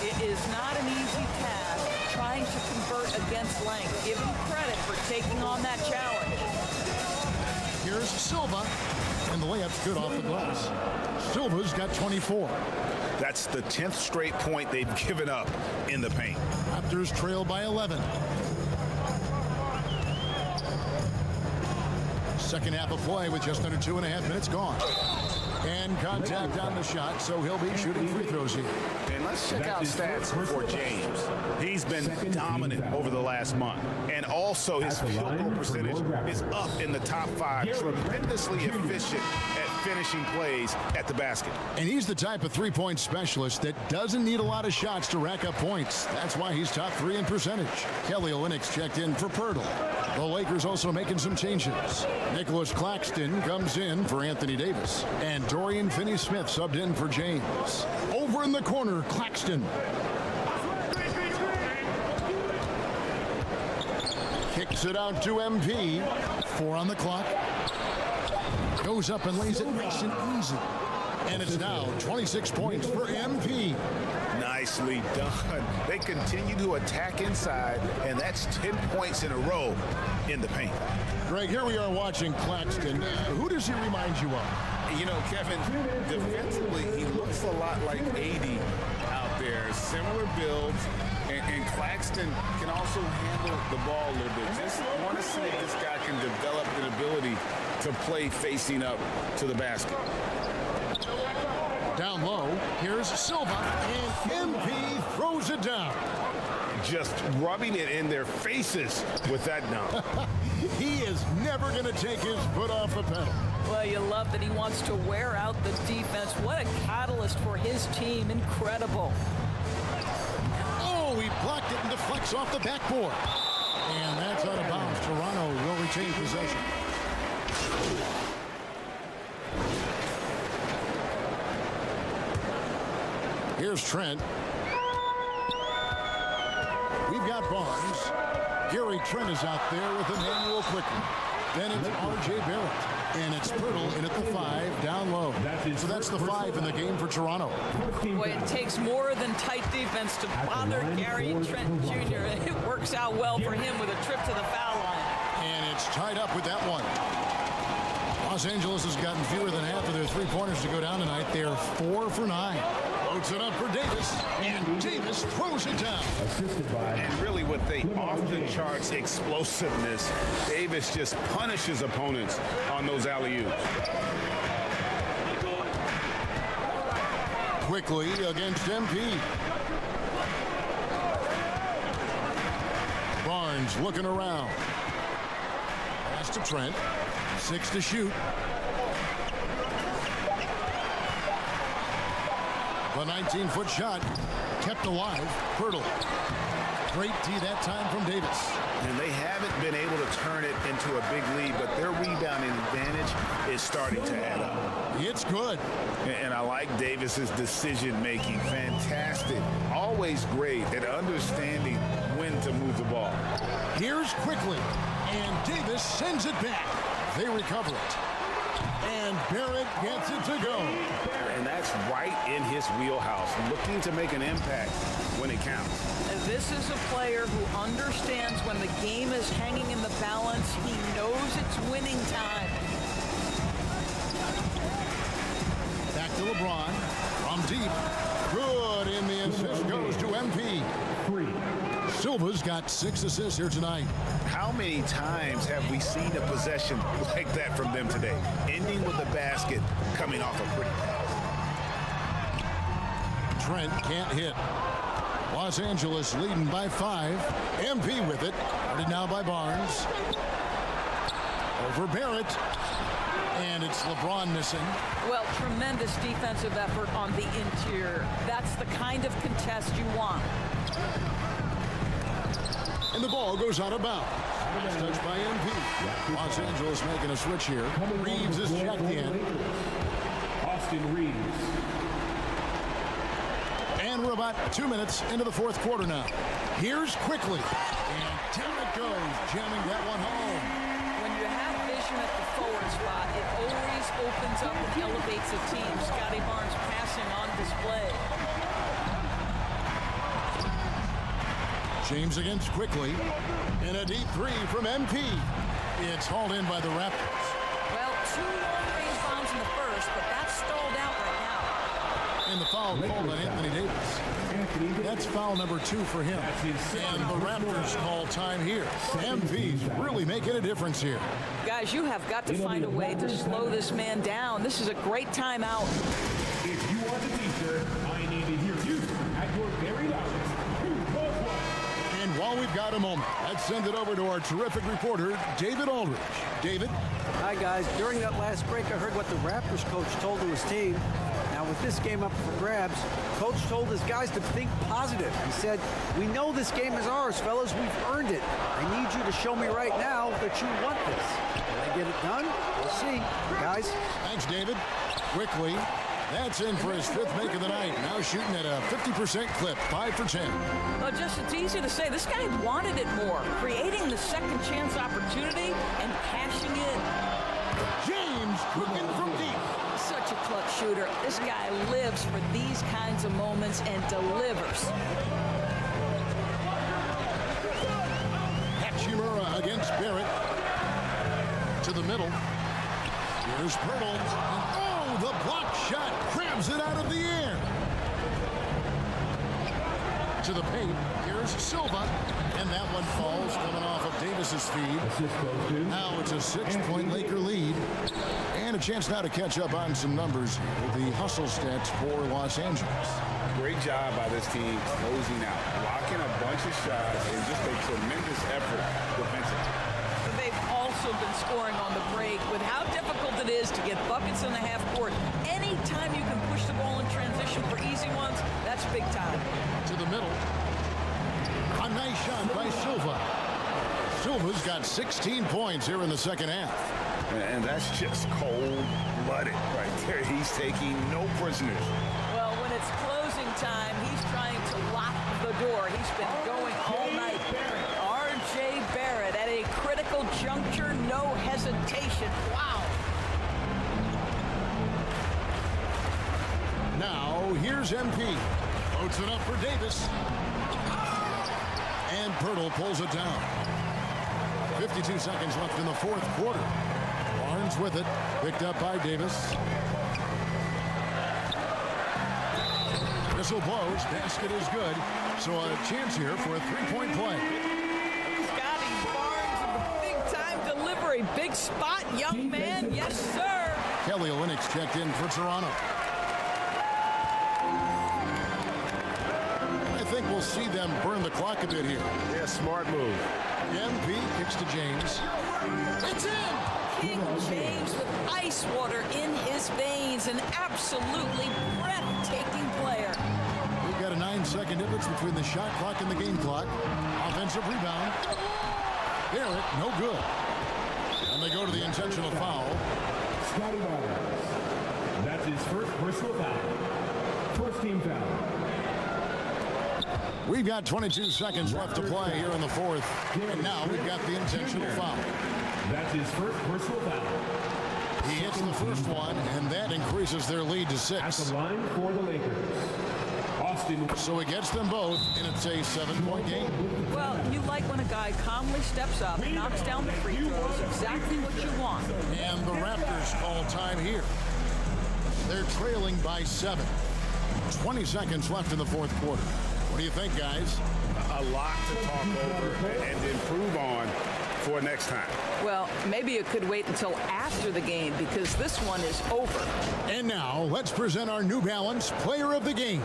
It is not an easy task trying to convert against length. Give him credit for taking on that challenge. Here's Silva, and the layup's good off the glass. Silva's got 24. That's the 10th straight point they've given up in the paint. Raptors trail by 11. Second half of play with just under 2.5 minutes gone. And contact on the shot, so he'll be shooting free throws here. And let's check out stats for James. He's been dominant over the last month. And also his field goal percentage is up in the top 5. Tremendously efficient at finishing plays at the basket. And he's the type of three-point specialist that doesn't need a lot of shots to rack up points. That's why he's top 3 in percentage. Kelly Olynyk's checked in for Pirtle. The Lakers also making some changes. Nicholas Claxton comes in for Anthony Davis. And Dorian Finney-Smith subbed in for James. Over in the corner, Claxton. Kicks it out to MP. 4 on the clock. Goes up and lays it nice and easy. And it's now 26 points for MP. Nicely done. They continue to attack inside, and that's 10 points in a row in the paint. Greg, here we are watching Claxton. Who does he remind you of? You know, Kevin, defensively, he looks a lot like 80 out there. Similar builds, and Claxton can also handle the ball a little bit. Just want to see if this guy can develop an ability to play facing up to the basket. Down low, here's Silva, and MP throws it down. Just rubbing it in their faces with that dunk. He is never going to take his foot off the pedal. Well, you love that he wants to wear out the defense. What a catalyst for his team. Incredible. Oh, he blocked it and deflects off the backboard. And that's out of bounds. Toronto will retain possession. Here's Trent. We've got Barnes. Gary Trent is out there with Emmanuel quickly. Then it's R.J. Barrett. And it's Pirtle in at the 5, down low. So that's the 5 in the game for Toronto. Boy, it takes more than tight defense to bother Gary Trent Jr. It works out well for him with a trip to the foul line. And it's tied up with that one. Los Angeles has gotten fewer than half of their three-pointers to go down tonight. They're 4 for 9. Loads it up for Davis, and Davis throws it down. And really with the off-the-charts explosiveness, Davis just punishes opponents on those alley-oops. Quickly against MP. Barnes looking around. Pass to Trent. 6 to shoot. The 19-foot shot kept alive. Pirtle. Great D that time from Davis. And they haven't been able to turn it into a big lead, but their rebounding advantage is starting to add up. It's good. And I like Davis's decision-making. Fantastic. Always great at understanding when to move the ball. Here's quickly, and Davis sends it back. They recover it. And Barrett gets it to go. And that's right in his wheelhouse, looking to make an impact when it counts. And this is a player who understands when the game is hanging in the balance. He knows it's winning time. Back to LeBron. From deep. Good, and the assist goes to MP. Silva's got 6 assists here tonight. How many times have we seen a possession like that from them today? Ending with a basket, coming off a pretty pass. Trent can't hit. Los Angeles leading by 5. MP with it. Guarded now by Barnes. Over Barrett. And it's LeBron missing. Well, tremendous defensive effort on the interior. That's the kind of contest you want. And the ball goes out of bounds. It's touched by MP. Los Angeles making a switch here. Reeves is checked in. Austin Reeves. And we're about 2 minutes into the fourth quarter now. Here's quickly. And down it goes, jamming that one home. When you have vision at the forward spot, it always opens up and elevates a team. Scotty Barnes passing on display. James against quickly. And a deep 3 from MP. It's hauled in by the Raptors. Well, 2 long-range bombs in the first, but that's stalled out right now. And the foul called on Anthony Davis. That's foul number 2 for him. And the Raptors call time here. MP's really making a difference here. Guys, you have got to find a way to slow this man down. This is a great timeout. If you are the teacher, I need to hear you at your very loudest. And while we've got a moment, let's send it over to our terrific reporter, David Aldridge. David? Hi, guys. During that last break, I heard what the Raptors coach told to his team. Now, with this game up for grabs, coach told his guys to think positive. He said, "We know this game is ours, fellas. We've earned it. I need you to show me right now that you want this." Will they get it done? We'll see. Guys? Thanks, David. Quickly. That's in for his 5th make of the night. Now shooting at a 50% clip, 5 for 10. Well, just it's easy to say. This guy wanted it more, creating the second chance opportunity and cashing in. James cooking from deep. Such a clutch shooter. This guy lives for these kinds of moments and delivers. Hachimura against Barrett. To the middle. Here's Pirtle. And the block shot grabs it out of the air. To the paint. Here's Silva. And that one falls coming off of Davis's feed. Now it's a 6-point Laker lead. And a chance now to catch up on some numbers with the hustle stats for Los Angeles. Great job by this team closing out, blocking a bunch of shots, and just a tremendous effort defensively. They've also been scoring on the break with how difficult it is to get buckets in the half court. Anytime you can push the ball in transition for easy ones, that's big time. To the middle. A nice shot by Silva. Silva's got 16 points here in the second half. And that's just cold-blooded right there. He's taking no prisoners. Well, when it's closing time, he's trying to lock the door. He's been going all night. R.J. Barrett at a critical juncture, no hesitation. Wow. Now, here's MP. Loads it up for Davis. And Pirtle pulls it down. 52 seconds left in the fourth quarter. Barnes with it. Picked up by Davis. Whistle blows. Basket is good. So a chance here for a 3-point play. Scotty Barnes with the big-time delivery. Big spot, young man. Yes, sir. Kelly Olynyk checked in for Toronto. I think we'll see them burn the clock a bit here. Yeah, smart move. MP kicks to James. It's in! King James with ice ice water in his veins. An absolutely breathtaking player. We've got a 9-second difference between the shot clock and the game clock. Offensive rebound. Barrett, no good. And they go to the intentional foul. Scotty Barnes. That's his first personal foul. First team foul. We've got 22 seconds left to play here in the fourth. And now we've got the intentional foul. That's his first personal foul. He hits the first one, and that increases their lead to 6. At the line for the Lakers. Austin. So he gets them both, and it's a 7-point game. Well, you like when a guy calmly steps up, knocks down the free throws, exactly what you want. And the Raptors call time here. They're trailing by 7. 20 seconds left in the fourth quarter. What do you think, guys? A lot to talk over and improve on for next time. Well, maybe it could wait until after the game because this one is over. And now, let's present our New Balance Player of the Game.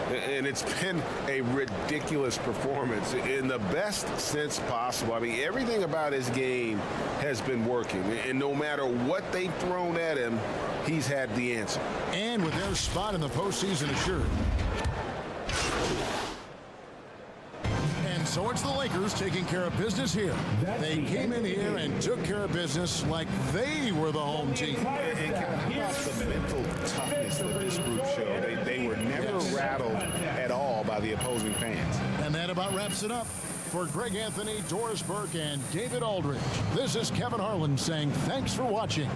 And it's been a ridiculous performance in the best sense possible. I mean, everything about his game has been working. And no matter what they've thrown at him, he's had the answer. And with their spot in the postseason assured. And so it's the Lakers taking care of business here. They came in here and took care of business like they were the home team. And how about the mental toughness that this group showed? They were never rattled at all by the opposing fans. And that about wraps it up. For Greg Anthony, Doris Burke, and David Aldridge, this is Kevin Harlan saying thanks for watching.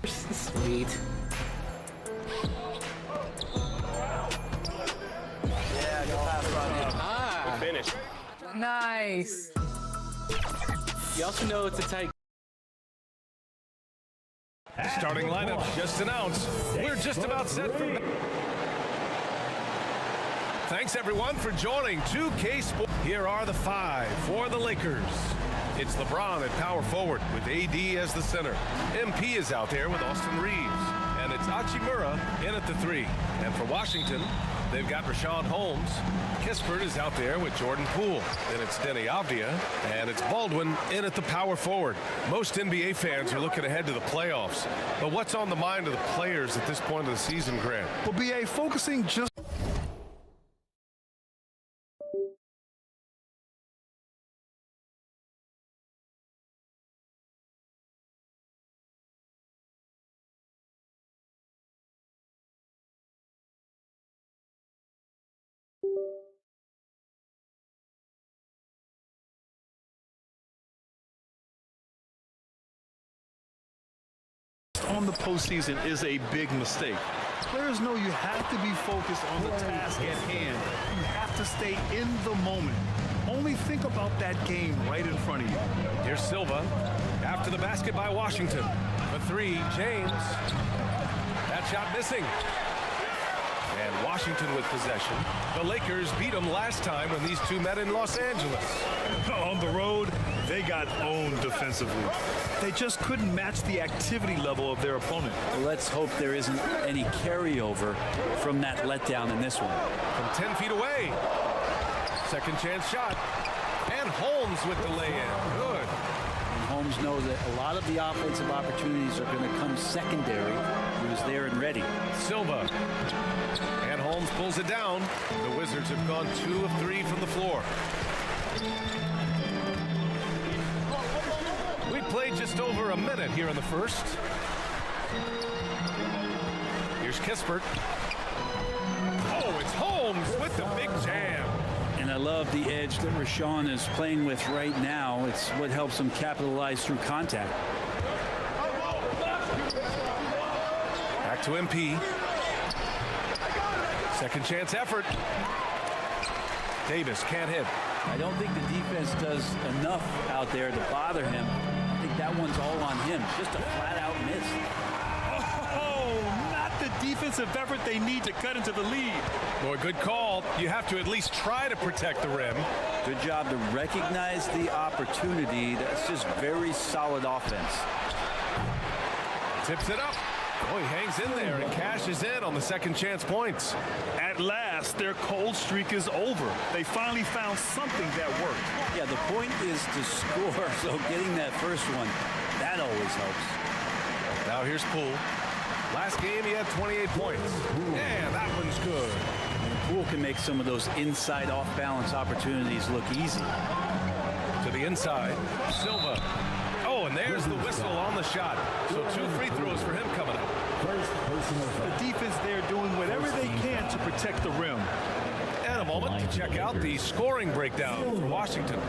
Sweet. Yeah, good pass, Rodney. Ah. Finish. Nice. You also know it's a tight. Starting lineup just announced. We're just about set for... Thanks, everyone, for joining 2K Sports. Here are the 5 for the Lakers. It's LeBron at power forward with AD as the center. MP is out there with Austin Reeves. And it's Hachimura in at the 3. And for Washington, They've got Rashawn Holmes. Kispert is out there with Jordan Poole. Then it's Denny Avdia, and it's Baldwin in at the power forward. Most NBA fans are looking ahead to the playoffs. But what's on the mind of the players at this point of the season, Grant? Well, BA, focusing just on the postseason is a big mistake. Players know you have to be focused on the task at hand. You have to stay in the moment. Only think about that game right in front of you. Here's Silva after the basket by Washington. The three, James. That shot missing. And Washington with possession. The Lakers beat them last time when these two met in Los Angeles. On the road, they got owned defensively. They just couldn't match the activity level of their opponent. Let's hope there isn't any carryover from that letdown in this one. From 10 feet away. Second chance shot. And Holmes with the lay-in. Good. And Holmes knows that a lot of the offensive opportunities are going to come secondary. He was there and ready. Silva. And Holmes pulls it down. The Wizards have gone 2 of 3 from the floor. We played just over a minute here in the first. Here's Kispert. Oh, it's Holmes with the big jam. And I love the edge that Rashawn is playing with right now. It's what helps him capitalize through contact. Back to MP. Second chance effort. Davis can't hit. I don't think the defense does enough out there to bother him. I think that one's all on him. Just a flat-out miss. Oh, not the defensive effort they need to cut into the lead. Boy, good call. You have to at least try to protect the rim. Good job to recognize the opportunity. That's just very solid offense. Tips it up. Oh, he hangs in there and cashes in on the second chance points. At last, their cold streak is over. They finally found something that worked. Yeah, the point is to score, so getting that first one, that always helps. Now here's Poole. Last game, he had 28 points. Yeah, that one's good. And Poole can make some of those inside off-balance opportunities look easy. To the inside, Silva. Oh, and there's the whistle on the shot. So 2 free throws for him coming up. The defense there doing whatever they can to protect the rim. And a moment to check out the scoring breakdown for Washington.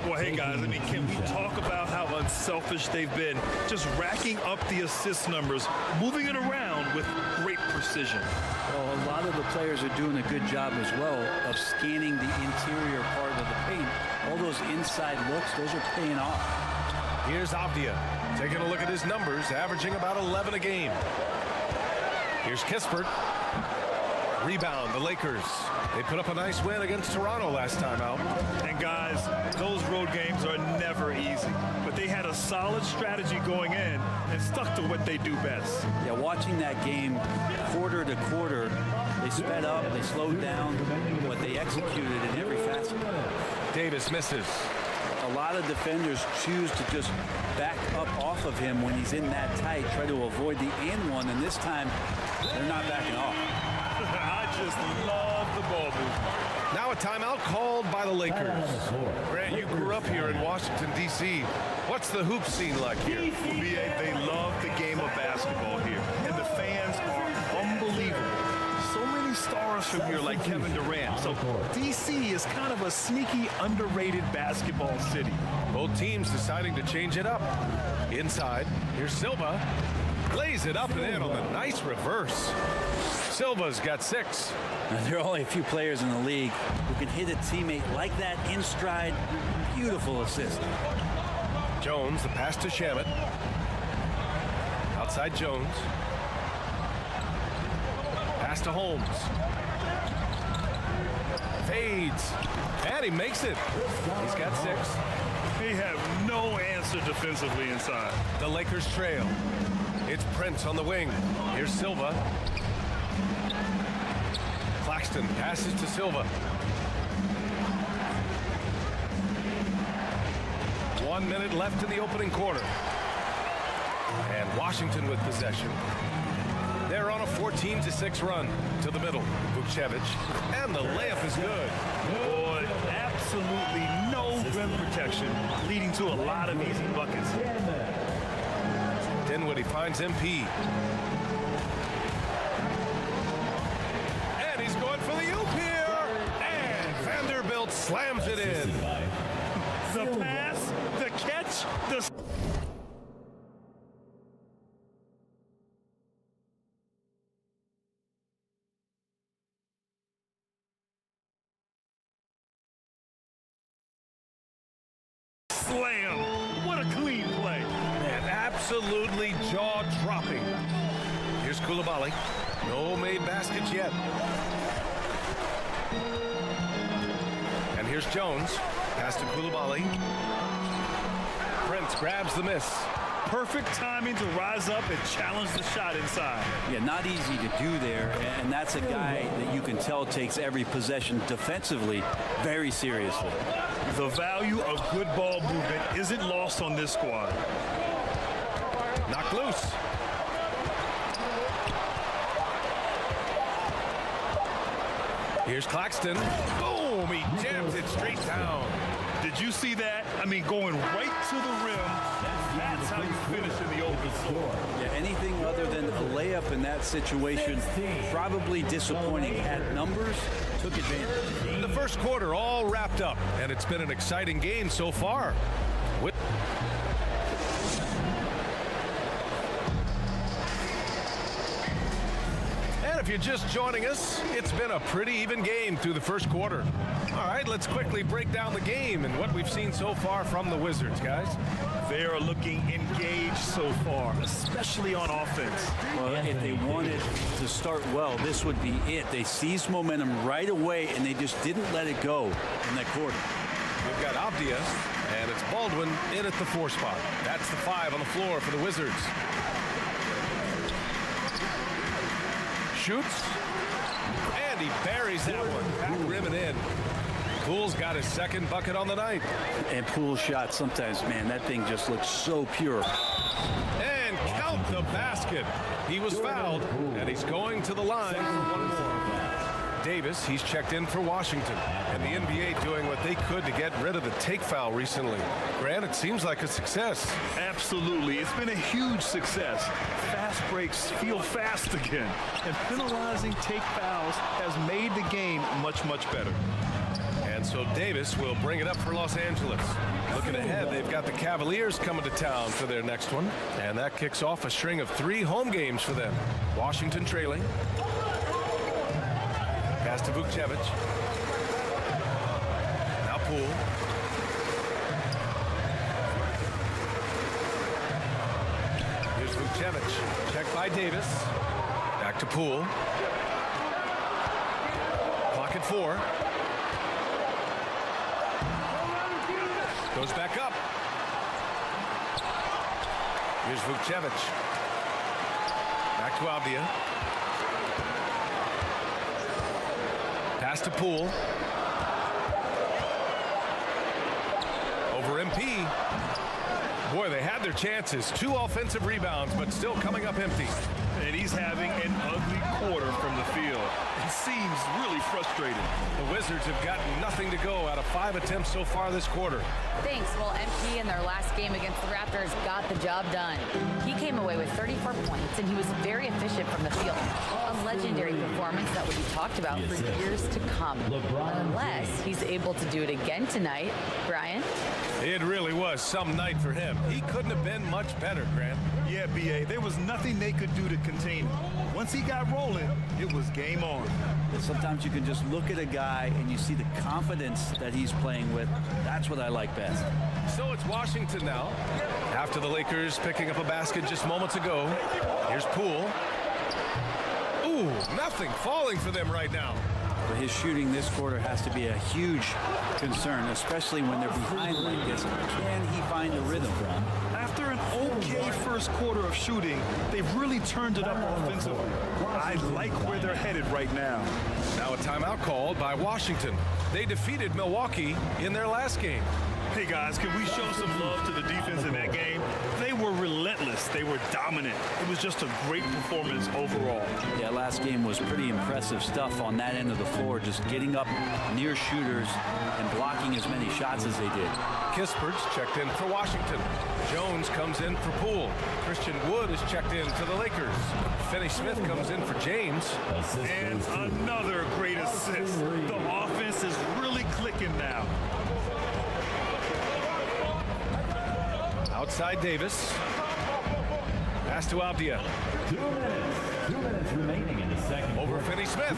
Well, hey, guys, I mean, can we talk about how unselfish they've been? Just racking up the assist numbers, moving it around with great precision. Well, a lot of the players are doing a good job as well of scanning the interior part of the paint. All those inside looks, those are paying off. Here's Avdia taking a look at his numbers, averaging about 11 a game. Here's Kispert. Rebound, the Lakers. They put up a nice win against Toronto last time out. And guys, those road games are never easy. But they had a solid strategy going in and stuck to what they do best. Yeah, watching that game quarter to quarter, they sped up, they slowed down, but they executed in every facet. Davis misses. A lot of defenders choose to just back up off of him when he's in that tight, try to avoid the and one, and this time they're not backing off. I just love the ball movement. Now a timeout called by the Lakers. Grant, you grew up here in Washington, D.C. What's the hoop scene like here? They love the game of basketball here, and the fans are unbelievable. So many stars from here like Kevin Durant. So D.C. is kind of a sneaky, underrated basketball city. Both teams deciding to change it up. Inside, here's Silva. Lays it up and in on the nice reverse. Silva's got 6. Now, there are only a few players in the league who can hit a teammate like that in stride. Beautiful assist. Jones, the pass to Shamet. Outside Jones. Pass to Holmes. Fades. And he makes it. He's got 6. They have no answer defensively inside. The Lakers trail. It's Prince on the wing. Here's Silva. Claxton passes to Silva. 1 minute left in the opening quarter. And Washington with possession. They're on a 14-6 run to the middle. Vukcevic, and the layup is good. Boy, absolutely no rim protection, leading to a lot of easy buckets. Dinwiddie finds MP. And he's going for the oop here. And Vanderbilt slams it in. The pass, the catch, the... slam. What a clean play. Man, absolutely jaw-dropping. Here's Coulibaly. No made baskets yet. And here's Jones. Pass to Coulibaly. Prince grabs the miss. Perfect timing to rise up and challenge the shot inside. Yeah, not easy to do there, and that's a guy that you can tell takes every possession defensively very seriously. The value of good ball movement isn't lost on this squad. Knocked loose. Here's Claxton. Boom! He jams it straight down. Did you see that? I mean, going right to the rim. That's how you finish in the open floor. Yeah, anything other than a layup in that situation, probably disappointing. At numbers, took advantage. The first quarter all wrapped up, and it's been an exciting game so far. And if you're just joining us, it's been a pretty even game through the first quarter. All right, let's quickly break down the game and what we've seen so far from the Wizards, guys. They are looking engaged so far, especially on offense. Well, if they wanted to start well, this would be it. They seized momentum right away, and they just didn't let it go in that quarter. We've got Abdia, and it's Baldwin in at the 4 spot. That's the 5 on the floor for the Wizards. Shoots, and he buries that one. Back rim and in. Poole's got his second bucket on the night. And Poole's shot sometimes, man, that thing just looks so pure. And count the basket. He was fouled, and he's going to the line for one more. Davis, he's checked in for Washington. And the NBA doing what they could to get rid of the take foul recently. Grant, it seems like a success. Absolutely. It's been a huge success. Fast breaks feel fast again. And penalizing take fouls has made the game much, much better. And so Davis will bring it up for Los Angeles. Looking ahead, they've got the Cavaliers coming to town for their next one. And that kicks off a string of 3 home games for them. Washington trailing. Pass to Vukcevic. Now Poole. Here's Vukcevic. Checked by Davis. Back to Poole. Clock at 4. Goes back up. Here's Vukcevic. Back to Abdia. Pass to Poole. Over MP. Boy, they had their chances. 2 offensive rebounds, but still coming up empty. And he's having an ugly quarter from the field. He seems really frustrated. The Wizards have gotten nothing to go out of 5 attempts so far this quarter. Thanks. Well, MP in their last game against the Raptors got the job done. He came away with 34 points, and he was very efficient from the field. A legendary performance that will be talked about for years to come. Unless he's able to do it again tonight. Brian? It really was some night for him. He couldn't have been much better, Grant. Yeah, B.A. There was nothing they could do to contain him. Once he got rolling, it was game on. Sometimes you can just look at a guy and you see the confidence that he's playing with. That's what I like best. So it's Washington now. After the Lakers picking up a basket just moments ago. Here's Poole. Ooh, nothing falling for them right now. But his shooting this quarter has to be a huge concern, especially when they're behind like this. Can he find a rhythm? After an okay first first quarter of shooting, they've really turned it up offensively. I like where they're headed right now. Now a timeout called by Washington. They defeated Milwaukee in their last game. Hey guys, can we show some love to the defense in that game? They were relentless. They were dominant. It was just a great performance overall. Yeah, last game was pretty impressive stuff on that end of the floor, just getting up near shooters and blocking as many shots as they did. Kispert's checked in for Washington. Jones comes in for Poole. Christian Wood is checked in for the Lakers. Finney-Smith comes in for James. And another great assist. The offense is really clicking now. Outside Davis. Pass to Avdia. 2 minutes remaining in the second. Over Finney-Smith.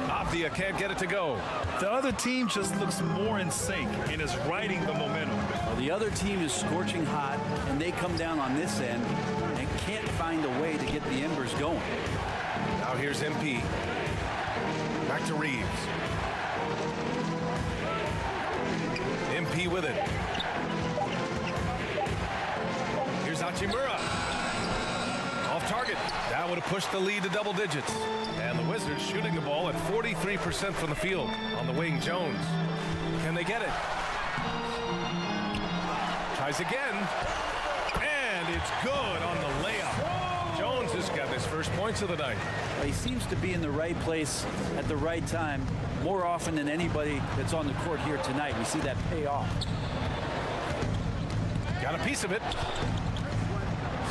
Avdia can't get it to go. The other team just looks more in sync and is riding the momentum. Well, the other team is scorching hot, and they come down on this end and can't find a way to get the embers going. Now here's MP. Back to Reeves. MP with it. Here's Hachimura. Off target. That would have pushed the lead to double digits. And the Wizards shooting the ball at 43% from the field on the wing. Jones. Can they get it? Tries again. And it's good on the layup. Jones has got his first points of the night. He seems to be in the right place at the right time more often than anybody that's on the court here tonight. We see that pay off. Got a piece of it.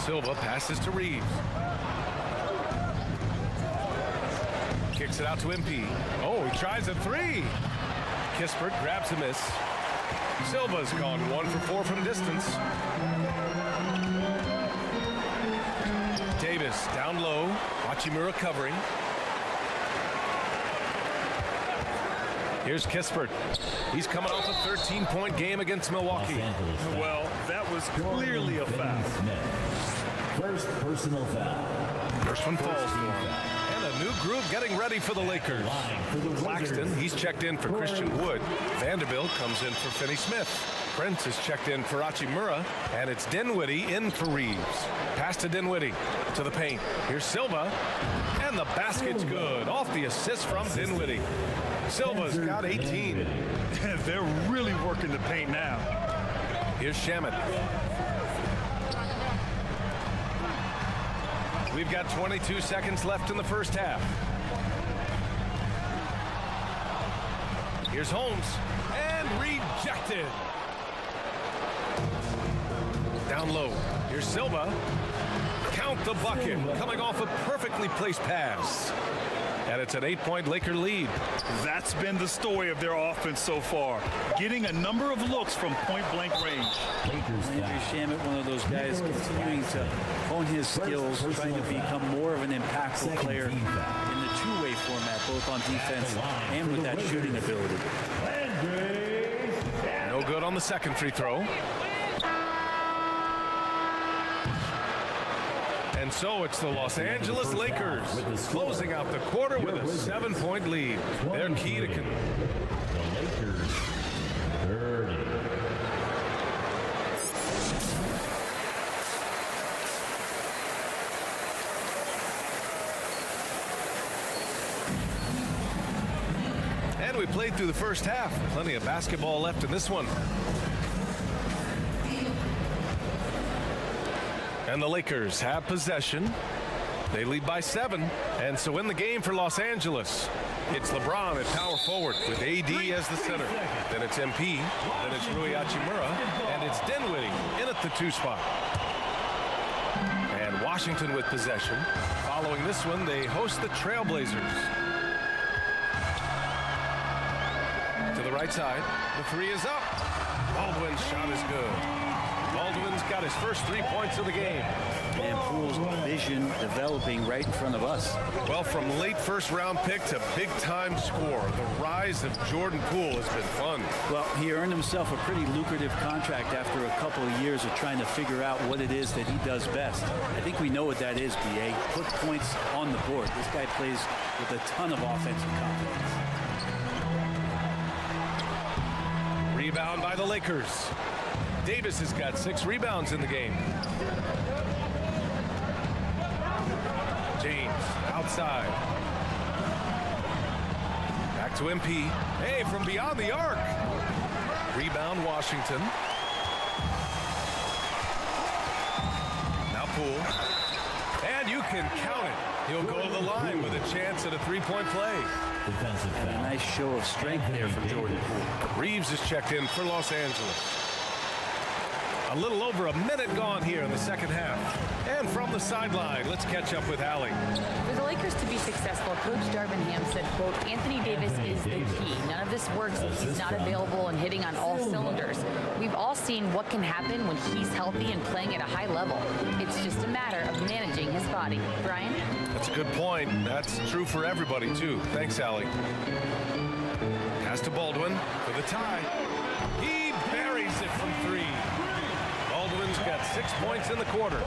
Silva passes to Reeves. Kicks it out to MP. Oh, he tries a three. Kispert grabs a miss. Silva's gone 1 for 4 from distance. Davis down low. Hachimura covering. Here's Kispert. He's coming off a 13-point game against Milwaukee. Well, that was clearly a foul. First personal foul. First one falls for him. And a new group getting ready for the Lakers. Claxton, he's checked in for Christian Wood. Vanderbilt comes in for Finney-Smith. Prince is checked in for Hachimura. And it's Dinwiddie in for Reeves. Pass to Dinwiddie to the paint. Here's Silva. And the basket's good. Off the assist from Dinwiddie. Silva's got 18. They're really working the paint now. Here's Shamet. We've got 22 seconds left in the first half. Here's Holmes. And rejected. Down low. Here's Silva. Count the bucket. Coming off a perfectly placed pass. And it's an 8-point Laker lead. That's been the story of their offense so far. Getting a number of looks from point-blank range. Andrew Shamet, one of those guys continuing to hone his skills, trying to become more of an impactful player in the two-way format, both on defense and with that shooting ability. No good on the second free throw. And so it's the Los Angeles Lakers closing out the quarter with a 7-point lead. They're key to... The Lakers 30. And we played through the first half. Plenty of basketball left in this one. And the Lakers have possession. They lead by 7. And so in the game for Los Angeles, it's LeBron at power forward with AD as the center. Then it's MP. Then it's Rui Hachimura. And it's Dinwiddie in at the 2 spot. And Washington with possession. Following this one, they host the Trailblazers. To the right side. The 3 is up. Baldwin's shot is good. Baldwin's got his first 3 points of the game. And Poole's vision developing right in front of us. Well, from late first-round pick to big-time scorer, the rise of Jordan Poole has been fun. Well, he earned himself a pretty lucrative contract after a couple of years of trying to figure out what it is that he does best. I think we know what that is, B.A. Put points on the board. This guy plays with a ton of offensive confidence. Rebound by the Lakers. Davis has got 6 rebounds in the game. James outside. Back to MP. Hey, from beyond the arc. Rebound Washington. Now Poole. And you can count it. He'll go to the line with a chance at a 3-point play. A nice show of strength there from Jordan Poole. Reeves is checked in for Los Angeles. A little over a minute gone here in the second half. And from the sideline, let's catch up with Allie. For the Lakers to be successful, Coach Darvin Ham said, quote, Anthony Davis is the key. None of this works if he's not available and hitting on all cylinders. We've all seen what can happen when he's healthy and playing at a high level. It's just a matter of managing his body. Brian? That's a good point. That's true for everybody, too. Thanks, Allie. Pass to Baldwin for the tie. He buries it from 3. Baldwin's got 6 points in the quarter.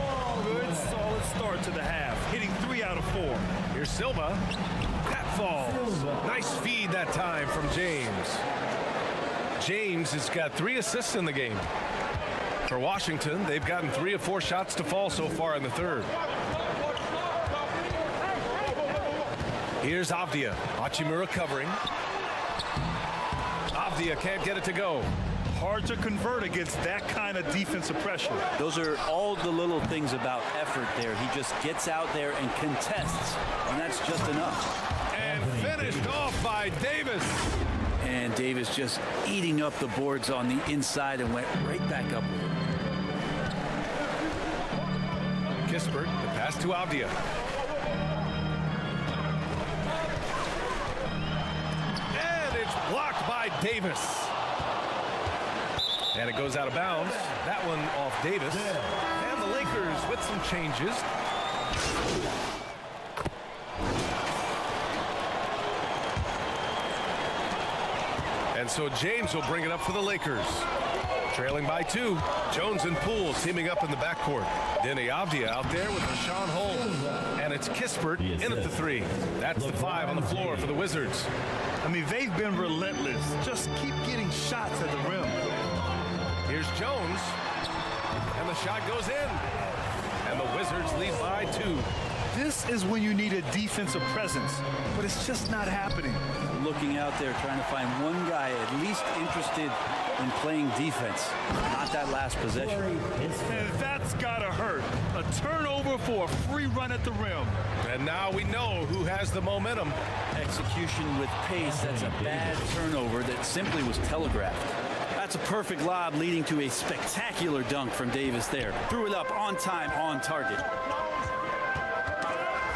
Good, solid start to the half, hitting 3 out of 4. Here's Silva. That falls. Nice feed that time from James. James has got 3 assists in the game. For Washington, they've gotten 3 of 4 shots to fall so far in the third. Here's Avdia. Hachimura covering. Avdia can't get it to go. Hard to convert against that kind of defensive pressure. Those are all the little things about effort there. He just gets out there and contests, and that's just enough. And finished off by Davis. And Davis just eating up the boards on the inside and went right back up with it. Kispert, the pass to Avdia. And it's blocked by Davis. And it goes out of bounds. That one off Davis. And the Lakers with some changes. And so James will bring it up for the Lakers. Trailing by 2. Jones and Poole teaming up in the backcourt. Denny Avdia out there with Rashawn Holmes. And it's Kispert in at the 3. That's the 5 on the floor for the Wizards. I mean, they've been relentless. Just keep getting shots at the rim. Here's Jones, and the shot goes in, and the Wizards lead by 2. This is when you need a defensive presence, but it's just not happening. Looking out there, trying to find one guy at least interested in playing defense, not that last possession. And that's gotta hurt. A turnover for a free run at the rim. And now we know who has the momentum. Execution with pace, that's a bad turnover that simply was telegraphed. That's a perfect lob leading to a spectacular dunk from Davis there. Threw it up on time, on target.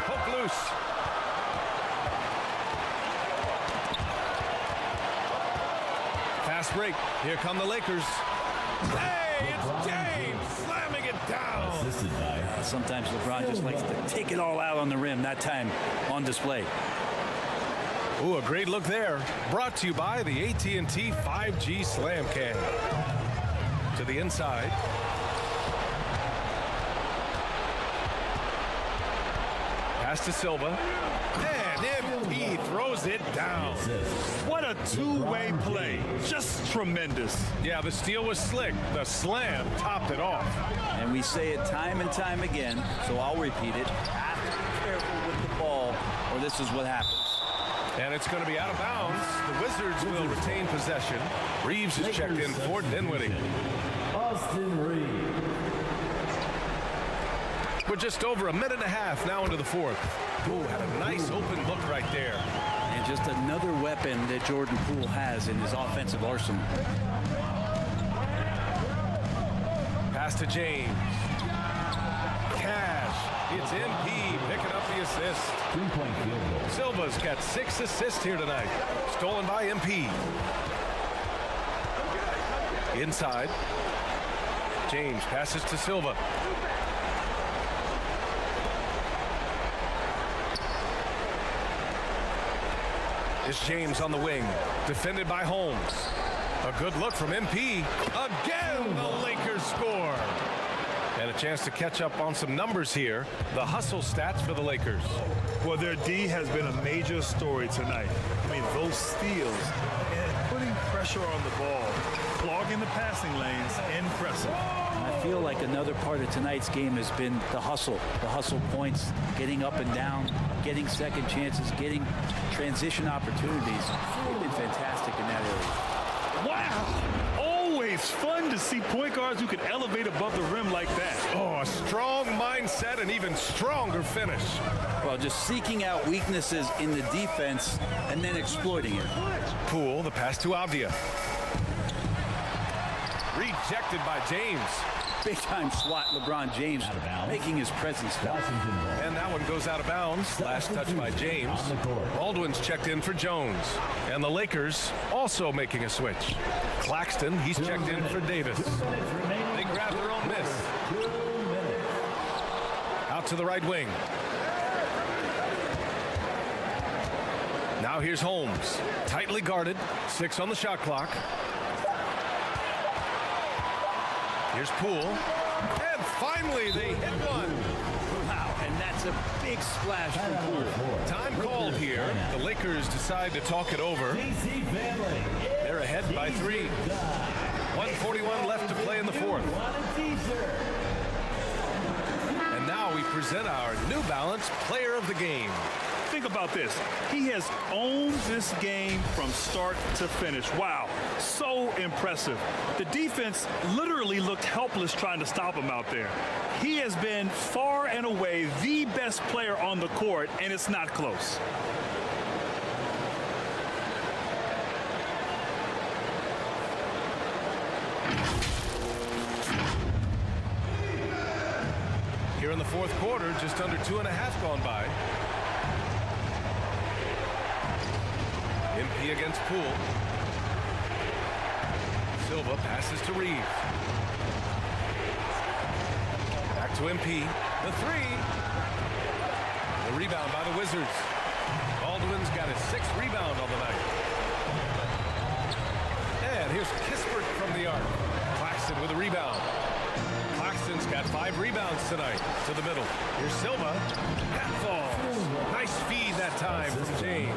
Poke loose. Fast break. Here come the Lakers. Hey, it's James slamming it down. Sometimes LeBron just likes to take it all out on the rim, that time on display. Ooh, a great look there. Brought to you by the AT&T 5G Slam Can. To the inside. Pass to Silva. And MP throws it down. What a two-way play. Just tremendous. Yeah, the steal was slick. The slam topped it off. And we say it time and time again, so I'll repeat it. Have to be careful with the ball, or this is what happens. And it's going to be out of bounds. The Wizards will retain possession. Reeves is checked in for Dinwiddie. Austin Reeves. We're just over a minute and a half now into the fourth. Ooh, had a nice open look right there. And just another weapon that Jordan Poole has in his offensive arsenal. Pass to James. Cash. It's MP picking up the assist. 3-point field goal. Silva's got 6 assists here tonight. Stolen by MP. Inside. James passes to Silva. It's James on the wing. Defended by Holmes. A good look from MP. Again, the Lakers score. And a chance to catch up on some numbers here. The hustle stats for the Lakers. Well, their D has been a major story tonight. I mean, those steals and putting pressure on the ball. clogging the passing lanes. Impressive. I feel like another part of tonight's game has been the hustle points, getting up and down, getting second chances, getting transition opportunities. They've been fantastic in that area. Wow! Always fun to see point guards who can elevate above the rim like that. Oh, a strong mindset and even stronger finish. Well, just seeking out weaknesses in the defense and then exploiting it. Poole, the pass to Avdia. Rejected by James. Big-time swat, LeBron James making his presence felt. And that one goes out of bounds. Last touch by James. Baldwin's checked in for Jones. And the Lakers also making a switch. Claxton, he's checked in for Davis. They grab their own miss. Out to the right wing. Now here's Holmes. Tightly guarded. 6 on the shot clock. Here's Poole. And finally, they hit one. Wow, and that's a big splash from Poole. Time called here. The Lakers decide to talk it over. They're ahead by 3. 1:41 left to play in the fourth. And now we present our New Balance Player of the Game. Think about this. He has owned this game from start to finish. Wow, so impressive. The defense literally looked helpless trying to stop him out there. He has been far and away the best player on the court, and it's not close. Here in the fourth quarter, just under 2.5 gone by. MP against Poole. Silva passes to Reeves. Back to MP. The 3. The rebound by the Wizards. Baldwin's got his 6th rebound on the night. And here's Kispert from the arc. Claxton with a rebound. Claxton's got 5 rebounds tonight. To the middle. Here's Silva. That falls. Nice feed that time from James.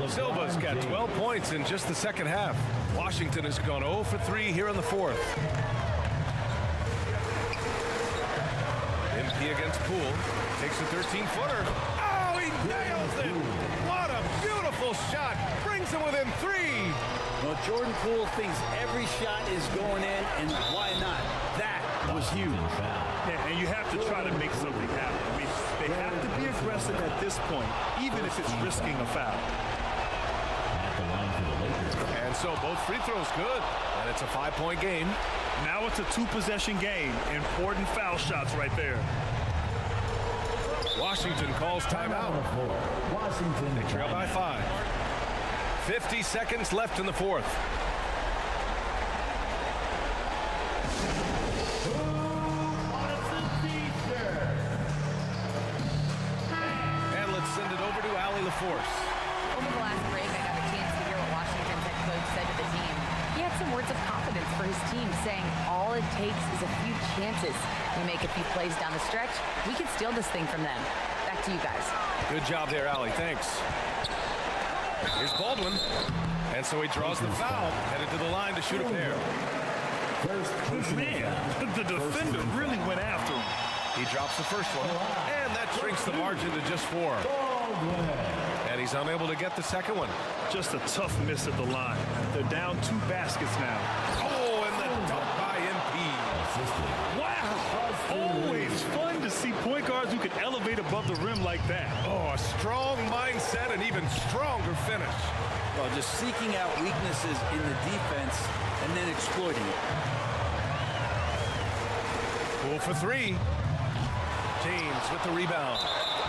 Silva's got 12 points in just the second half. Washington has gone 0 for 3 here in the fourth. MP against Poole. Takes a 13-footer. Oh, he nails it! What a beautiful shot! Brings him within 3. Well, Jordan Poole thinks every shot is going in, and why not? That was huge. Yeah, and you have to try to make something happen. I mean, they have to be aggressive at this point, even if it's risking a foul. And so both free throws good, and it's a 5-point game. Now it's a 2-possession game. Important foul shots right there. Washington calls timeout. They trail by 5. 50 seconds left in the fourth. And let's send it over to Allie LaForce. Over the last break, I got a chance to hear what Washington's head coach said to the team. He had some words of confidence for his team, saying all it takes is a few chances. We make a few plays down the stretch, we can steal this thing from them. Back to you guys. Good job there, Allie. Thanks. Here's Baldwin. And so he draws the foul, headed to the line to shoot a pair. Man, the defender really went after him. He drops the first one, and that shrinks the margin to just 4. And he's unable to get the second one. Just a tough miss at the line. They're down 2 baskets now. Oh, and the dunk by MP. Wow! Always fun to see point guards who can elevate above the rim like that. Oh, a strong mindset and even stronger finish. Well, just seeking out weaknesses in the defense and then exploiting it. Poole for 3. James with the rebound.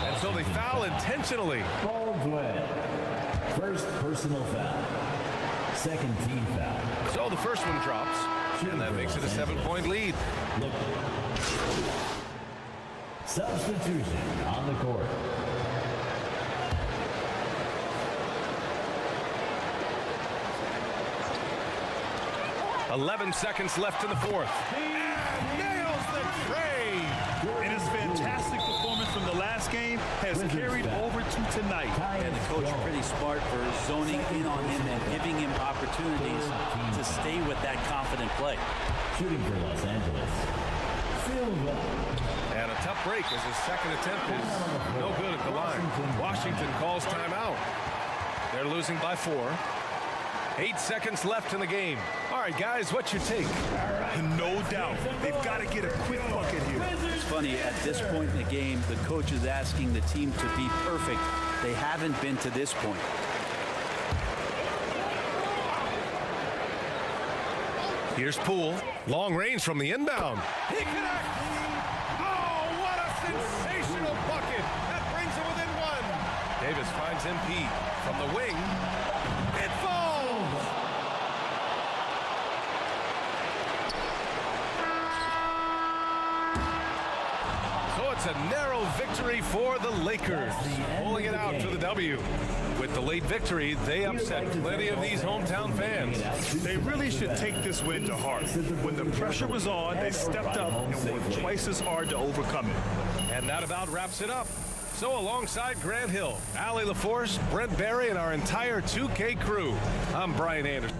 And so they foul intentionally. Baldwin. First personal foul. Second team foul. So the first one drops, and that makes it a 7-point lead. Substitution on the court. "11 seconds left in the fourth. And nails the tray. It is fantastic performance from the last game has carried over to tonight. And the coach pretty smart for zoning in on him and giving him opportunities to stay with that confident play. Shooting for Los Angeles, Silva. And a tough break as his second attempt is no good at the line. Washington calls timeout. They're losing by 4. 8 seconds left in the game. All right, guys, what's your take? No doubt. They've got to get a quick bucket here. It's funny, at this point in the game, the coach is asking the team to be perfect. They haven't been to this point. Here's Poole. Long range from the inbound. He connects! Oh, what a sensational bucket! That brings him within 1. Davis finds MP from the wing. It falls! So it's a narrow victory for the Lakers, pulling it out to the W. With the late victory, they upset plenty of these hometown fans. They really should take this win to heart. When the pressure was on, they stepped up and worked twice as hard to overcome it. And that about wraps it up. So alongside Grant Hill, Allie LaForce, Brent Barry, and our entire 2K crew, I'm Brian Anderson.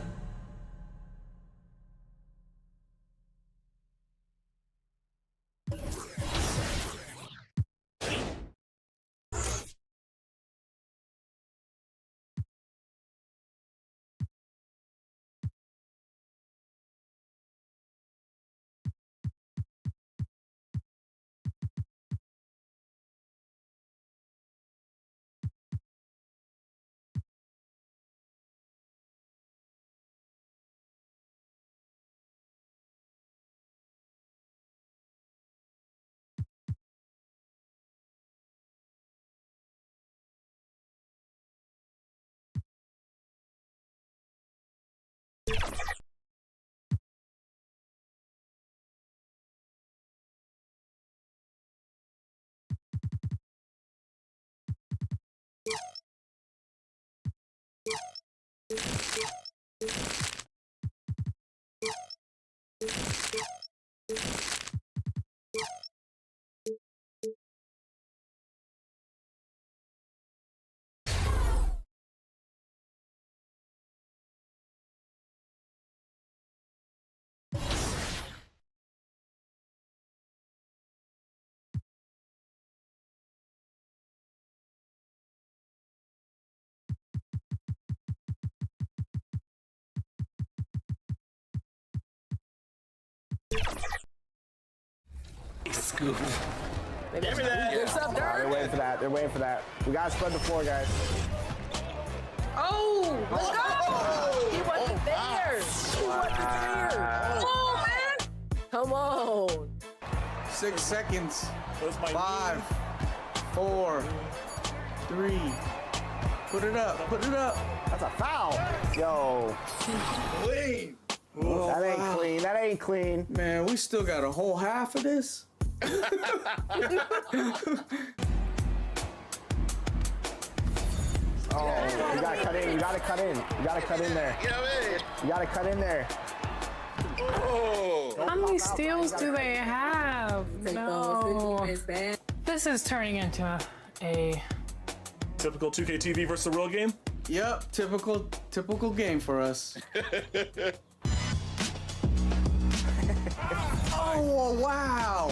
Give me that. What's up, Dirk? They're waiting for that. They're waiting for that. We gotta spread the floor, guys. Oh, let's go! He wasn't there. He wasn't there. Oh, man. Come on. 6 seconds. 5, 4, 3. Put it up. Put it up. That's a foul. Yo. Clean. That ain't clean. That ain't clean. Man, we still got a whole half of this. Oh, you gotta cut in. You gotta cut in. You gotta cut in there. You gotta cut in there. Oh. How many steals do they have? No. This is turning into a typical 2K TV versus the real game? Yep, typical game for us. Oh, wow.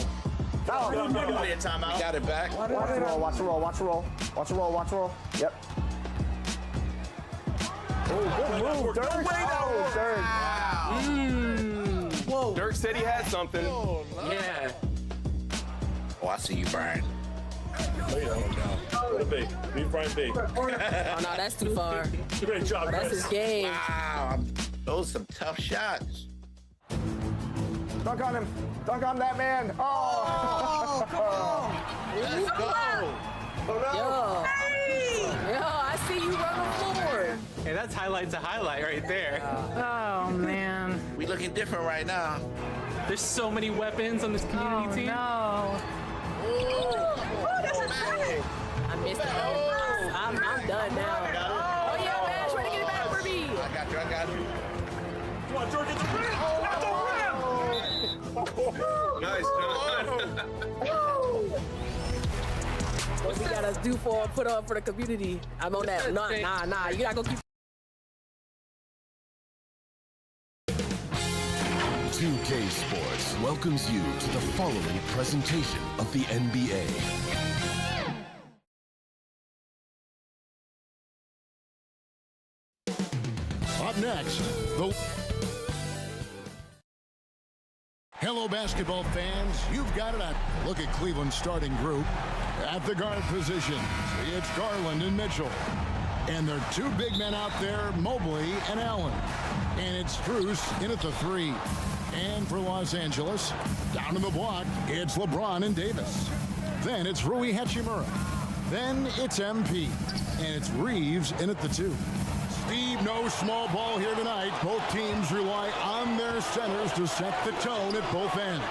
Foul. Timeout. Got it back. Watch the roll, watch the roll, watch the roll. Watch the roll, watch the roll. Yep. Oh, good move, Dirk. Oh, Dirk. Wow. Whoa. Dirk said he had something. Oh, no. Yeah. Oh, I see you, Brian. B. Leave Brian B. Oh, no, that's too far. Great job, That's his game. Wow. Those are some tough shots. Dunk on him. Dunk on that man. Oh. Come on. Let's go. Yo. Yo, I see you run the floor. Hey, that's highlight to highlight right there. oh man. We looking different right now. There's so many weapons on this community team. No. Oh, that's a man. I missed it. I'm done now. Oh, yeah, man. Try to get it back for me. I got you. Come on, George, get the rim! At the rim! Nice, John. that's due for put on for the community. I'm on that. Nah. You gotta go keep. 2K Sports welcomes you to the following presentation of the NBA. Up next, Hello, basketball fans. You've got it at look at Cleveland's starting group. At the guard position, it's Garland and Mitchell. And there are two big men out there, Mobley and Allen. And it's Strus in at the 3. And for Los Angeles, down in the block, it's LeBron and Davis. Then it's Rui Hachimura. Then it's MP. And it's Reeves in at the 2. Steve, no small ball here tonight. Both teams rely on their centers to set the tone at both ends.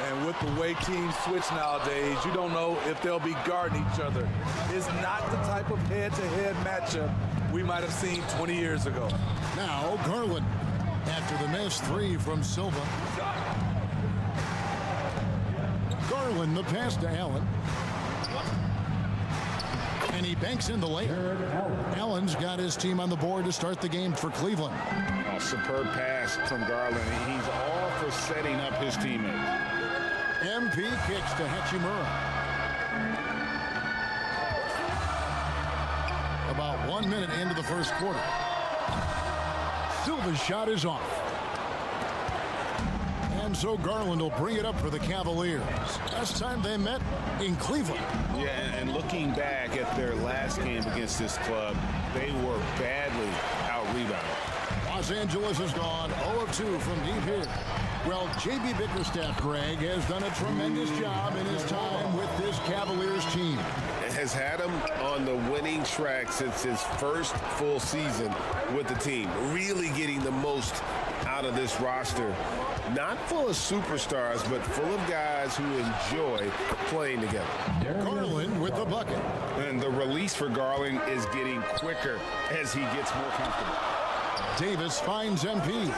And with the way teams switch nowadays, you don't know if they'll be guarding each other. It's not the type of head-to-head matchup we might have seen 20 years ago. Now Garland after the missed 3 from Silva. Garland the pass to Allen. And he banks in the layup. Allen's got his team on the board to start the game for Cleveland. A superb pass from Garland. He's all for setting up his teammates. MP kicks to Hachimura. About 1 minute into the first quarter. Silva's shot is off. And so Garland will bring it up for the Cavaliers. Last time they met in Cleveland. Yeah, and looking back at their last game against this club, they were badly out-rebounded. Los Angeles is gone 0-2 from deep here. Well, J.B. Bickerstaff, Greg, has done a tremendous job in his time with this Cavaliers team. Has had him on the winning track since his first full season with the team. Really getting the most out of this roster. Not full of superstars, but full of guys who enjoy playing together. Garland with the bucket. And the release for Garland is getting quicker as he gets more comfortable. Davis finds MP.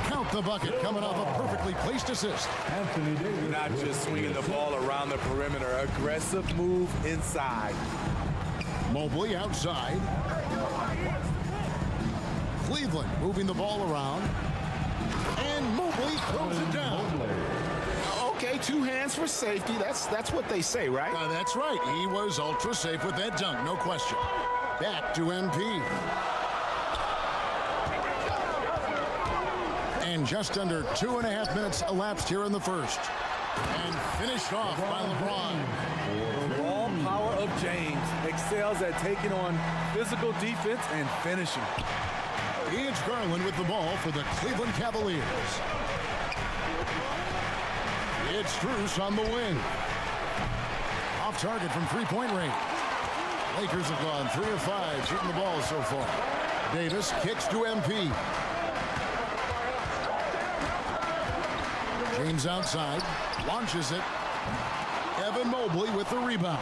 Count the bucket coming off a perfectly placed assist. Not just swinging the ball around the perimeter. Aggressive move inside. Mobley outside. Cleveland moving the ball around. And Mobley throws it down. Okay, 2 hands for safety. That's what they say, right? That's right. He was ultra safe with that dunk, no question. Back to MP. And just under 2.5 minutes elapsed here in the first. And finished off by LeBron. The raw power of James excels at taking on physical defense and finishing. It's Garland with the ball for the Cleveland Cavaliers. It's Strus on the wing. Off target from three-point range. Lakers have gone 3 of 5 shooting the ball so far. Davis kicks to MP. James outside, launches it. Evan Mobley with the rebound.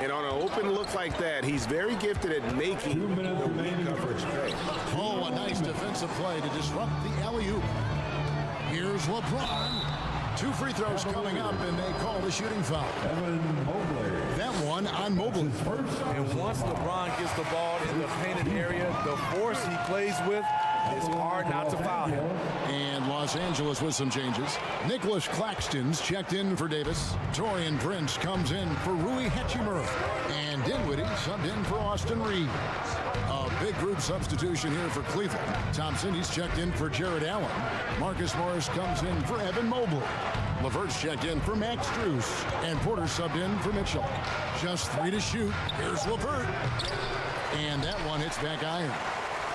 And on an open look like that, he's very gifted at making the coverage pay. Oh, a nice defensive play to disrupt the alley-oop. Here's LeBron. 2 free throws coming up, and they call the shooting foul. That one on Mobley. And once LeBron gets the ball in the painted area, the force he plays with, it's hard not to foul him. And Los Angeles with some changes. Nicholas Claxton's checked in for Davis. Torian Prince comes in for Rui Hachimura. And Dinwiddie subbed in for Austin Reeves. A big group substitution here for Cleveland. Thompson, he's checked in for Jared Allen. Marcus Morris comes in for Evan Mobley. LeVert's checked in for Max Strus. And Porter subbed in for Mitchell. Just 3 to shoot. Here's LeVert. And that one hits back iron.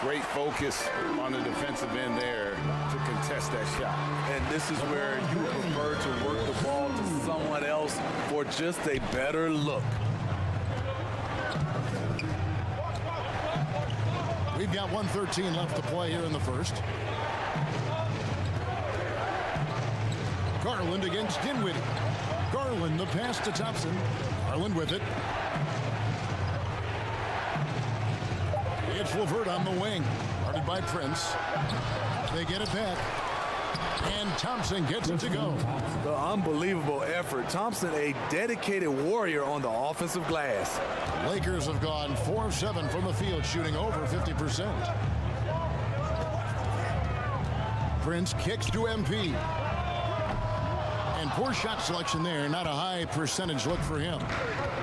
Great focus on the defensive end there to contest that shot. And this is where you prefer to work the ball to someone else for just a better look. We've got 1:13 left to play here in the first. Garland against Dinwiddie. Garland the pass to Thompson. Garland with it. It's LeVert on the wing. Guarded by Prince. They get it back. And Thompson gets it to go. The unbelievable effort. Thompson, a dedicated warrior on the offensive glass. Lakers have gone 4 of 7 from the field, shooting over 50%. Prince kicks to MP. And poor shot selection there. Not a high percentage look for him.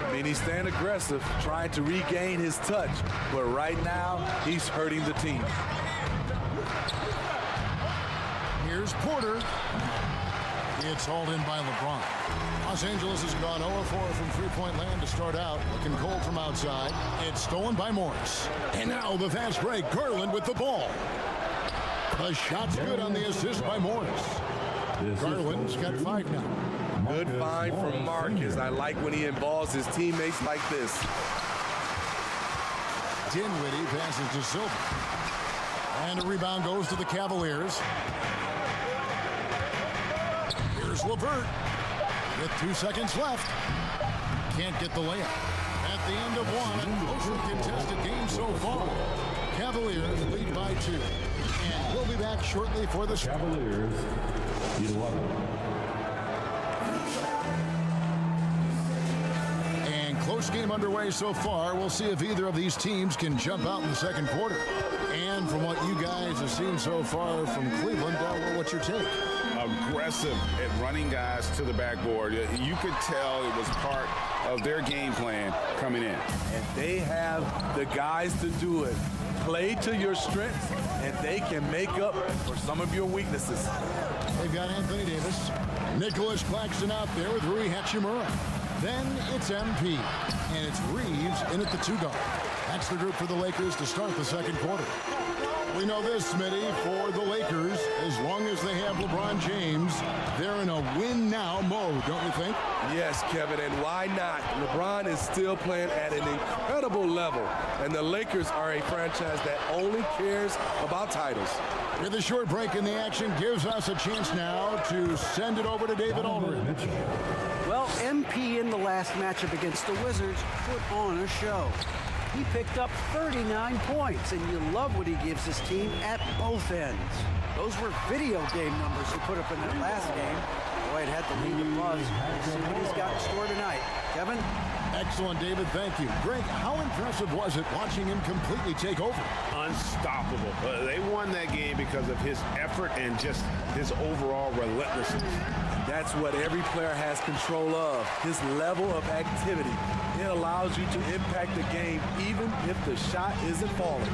I mean, he's staying aggressive, trying to regain his touch. But right now, he's hurting the team. Here's Porter. It's hauled in by LeBron. Los Angeles has gone 0-4 from three-point land to start out. Looking cold from outside. It's stolen by Morris. And now the fast break. Garland with the ball. The shot's good on the assist by Morris. Garland's got 5 now. Good find from Marcus. I like when he involves his teammates like this. Dinwiddie passes to Silver. And a rebound goes to the Cavaliers. Here's LeVert with 2 seconds left. Can't get the layup. At the end of one, a closely contested game so far. Cavaliers lead by 2. And we'll be back shortly for the Cavaliers 11. And close game underway so far. We'll see if either of these teams can jump out in the second quarter. And from what you guys have seen so far from Cleveland, what's your take? Aggressive at running guys to the backboard. You could tell it was part of their game plan coming in. And they have the guys to do it. Play to your strengths, and they can make up for some of your weaknesses. They've got Anthony Davis, Nicholas Claxton out there with Rui Hachimura. Then it's MP, and it's Reeves in at the 2 guard. That's the group for the Lakers to start the second quarter. We know this, Smitty, for the Lakers, as long as they have LeBron James, they're in a win-now mode, don't you think? Yes, Kevin, and why not? LeBron is still playing at an incredible level, and the Lakers are a franchise that only cares about titles. With a short break in the action, gives us a chance now to send it over to David Aldridge. Well, MP in the last matchup against the Wizards put on a show. He picked up 39 points, and you love what he gives his team at both ends. Those were video game numbers he put up in that last game. Boy, it had to leave a buzz. We'll see what he's got in store tonight. Kevin? Excellent, David. Thank you. Greg, how impressive was it watching him completely take over? Unstoppable. They won that game because of his effort and just his overall relentlessness. That's what every player has control of, his level of activity. It allows you to impact the game even if the shot isn't falling.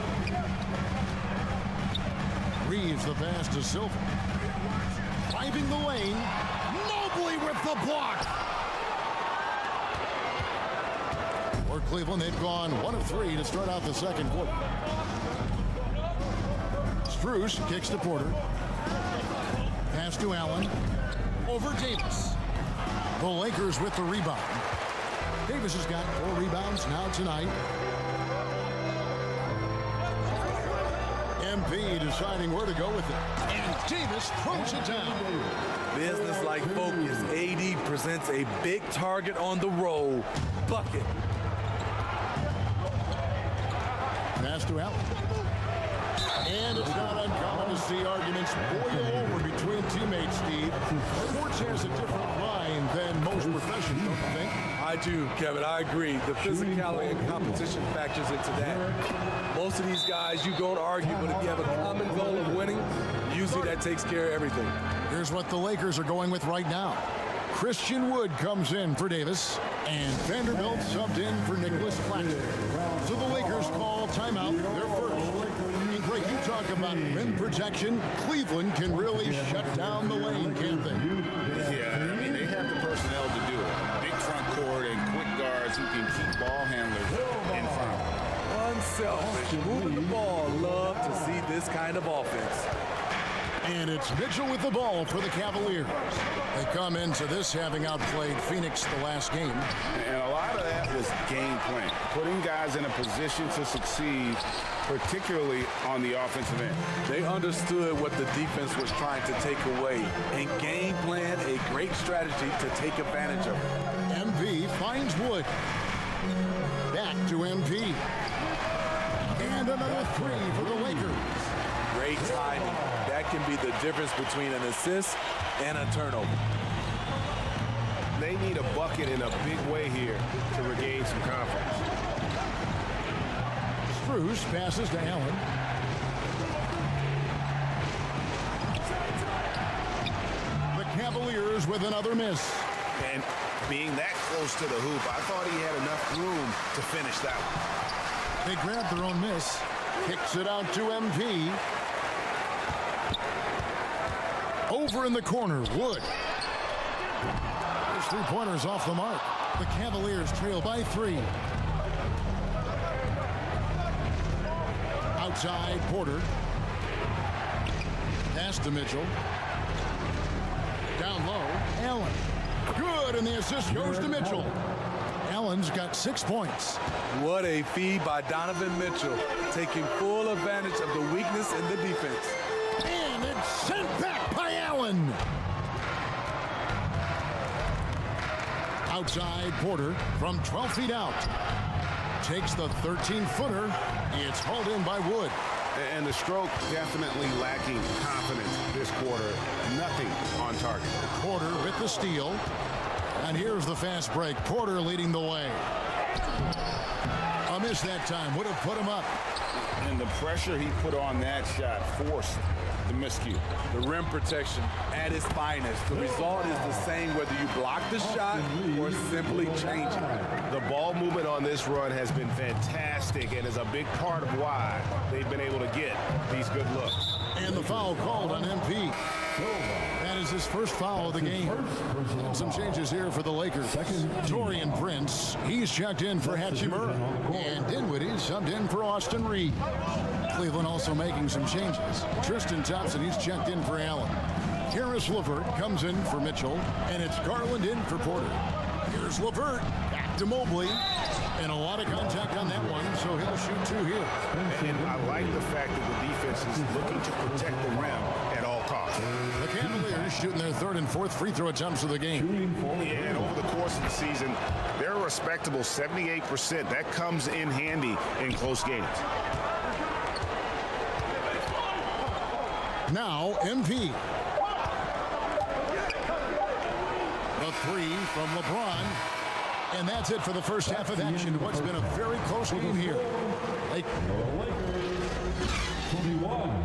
Reeves the pass to Silver. Driving the lane. Mobley with the block. For Cleveland, they've gone 1 of 3 to start out the second quarter. Strus kicks to Porter. Pass to Allen. Over Davis. The Lakers with the rebound. Davis has got 4 rebounds now tonight. MP deciding where to go with it. And Davis throws it down. Business-like focus. AD presents a big target on the roll. Bucket. Pass to Allen. And it's not uncommon to see arguments boil over between teammates, Steve. Sports has a different line than most professions, don't you think? I do, Kevin. I agree. The physicality and competition factors into that. Most of these guys, you don't argue, but if you have a common goal of winning, usually that takes care of everything. Here's what the Lakers are going with right now. Christian Wood comes in for Davis, and Vanderbilt subbed in for Nicholas Claxton. So the Lakers call timeout, their first. And Greg, you talk about rim protection. Cleveland can really shut down the lane, can't they? Yeah, I mean, they have the personnel to do it. Big front court and quick guards who can keep ball handlers in front. Unselfish, moving the ball. Love to see this kind of offense. And it's Mitchell with the ball for the Cavaliers. They come into this having outplayed Phoenix the last game. And a lot of that was game plan, putting guys in a position to succeed, particularly on the offensive end. They understood what the defense was trying to take away and game plan a great strategy to take advantage of it. MP finds Wood. Back to MP. And another 3 for the Lakers. Great timing. That can be the difference between an assist and a turnover. They need a bucket in a big way here to regain some confidence. Strus passes to Allen. The Cavaliers with another miss. And being that close to the hoop, I thought he had enough room to finish that one. They grab their own miss. Kicks it out to MP. Over in the corner, Wood. His three-pointer's off the mark. The Cavaliers trail by 3. Outside, Porter. Pass to Mitchell. Down low, Allen. Good, and the assist goes to Mitchell. Allen's got 6 points. What a feed by Donovan Mitchell, taking full advantage of the weakness in the defense. And it's sent back by Allen. Outside, Porter from 12 feet out. Takes the 13-footer. It's hauled in by Wood. And the stroke definitely lacking confidence this quarter. Nothing on target. Porter with the steal. And here's the fast break. Porter leading the way. A miss that time. Would have put him up. And the pressure he put on that shot forced the miscue. The rim protection at its finest. The result is the same whether you block the shot or simply change it. The ball movement on this run has been fantastic and is a big part of why they've been able to get these good looks. And the foul called on MP. That is his first foul of the game. And some changes here for the Lakers. Torian Prince, he's checked in for Hachimura. And Dinwiddie subbed in for Austin Reed. Cleveland also making some changes. Tristan Thompson, he's checked in for Allen. Harris LeVert comes in for Mitchell. And it's Garland in for Porter. Here's LeVert, back to Mobley. And a lot of contact on that one, so he'll shoot 2 here. And I like the fact that the defense is looking to protect the rim at all costs. The Cavaliers shooting their 3rd and 4th free throw attempts of the game. Yeah, and over the course of the season, they're a respectable 78%. That comes in handy in close games. Now, MP. The 3 from LeBron. And that's it for the first half of action. What's been a very close game here. 21.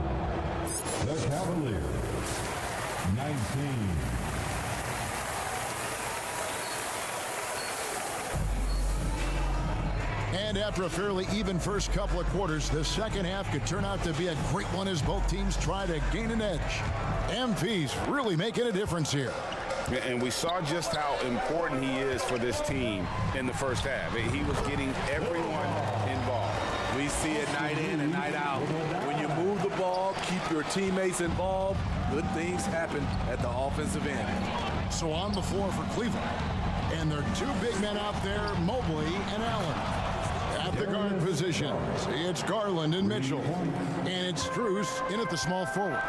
The Cavaliers. 19. And after a fairly even first couple of quarters, the second half could turn out to be a great one as both teams try to gain an edge. MP's really making a difference here. And we saw just how important he is for this team in the first half. He was getting everyone involved. We see it night in and night out. When you move the ball, keep your teammates involved, good things happen at the offensive end. So on the floor for Cleveland. And their 2 big men out there, Mobley and Allen. At the guard positions, it's Garland and Mitchell. And it's Strus in at the small forward.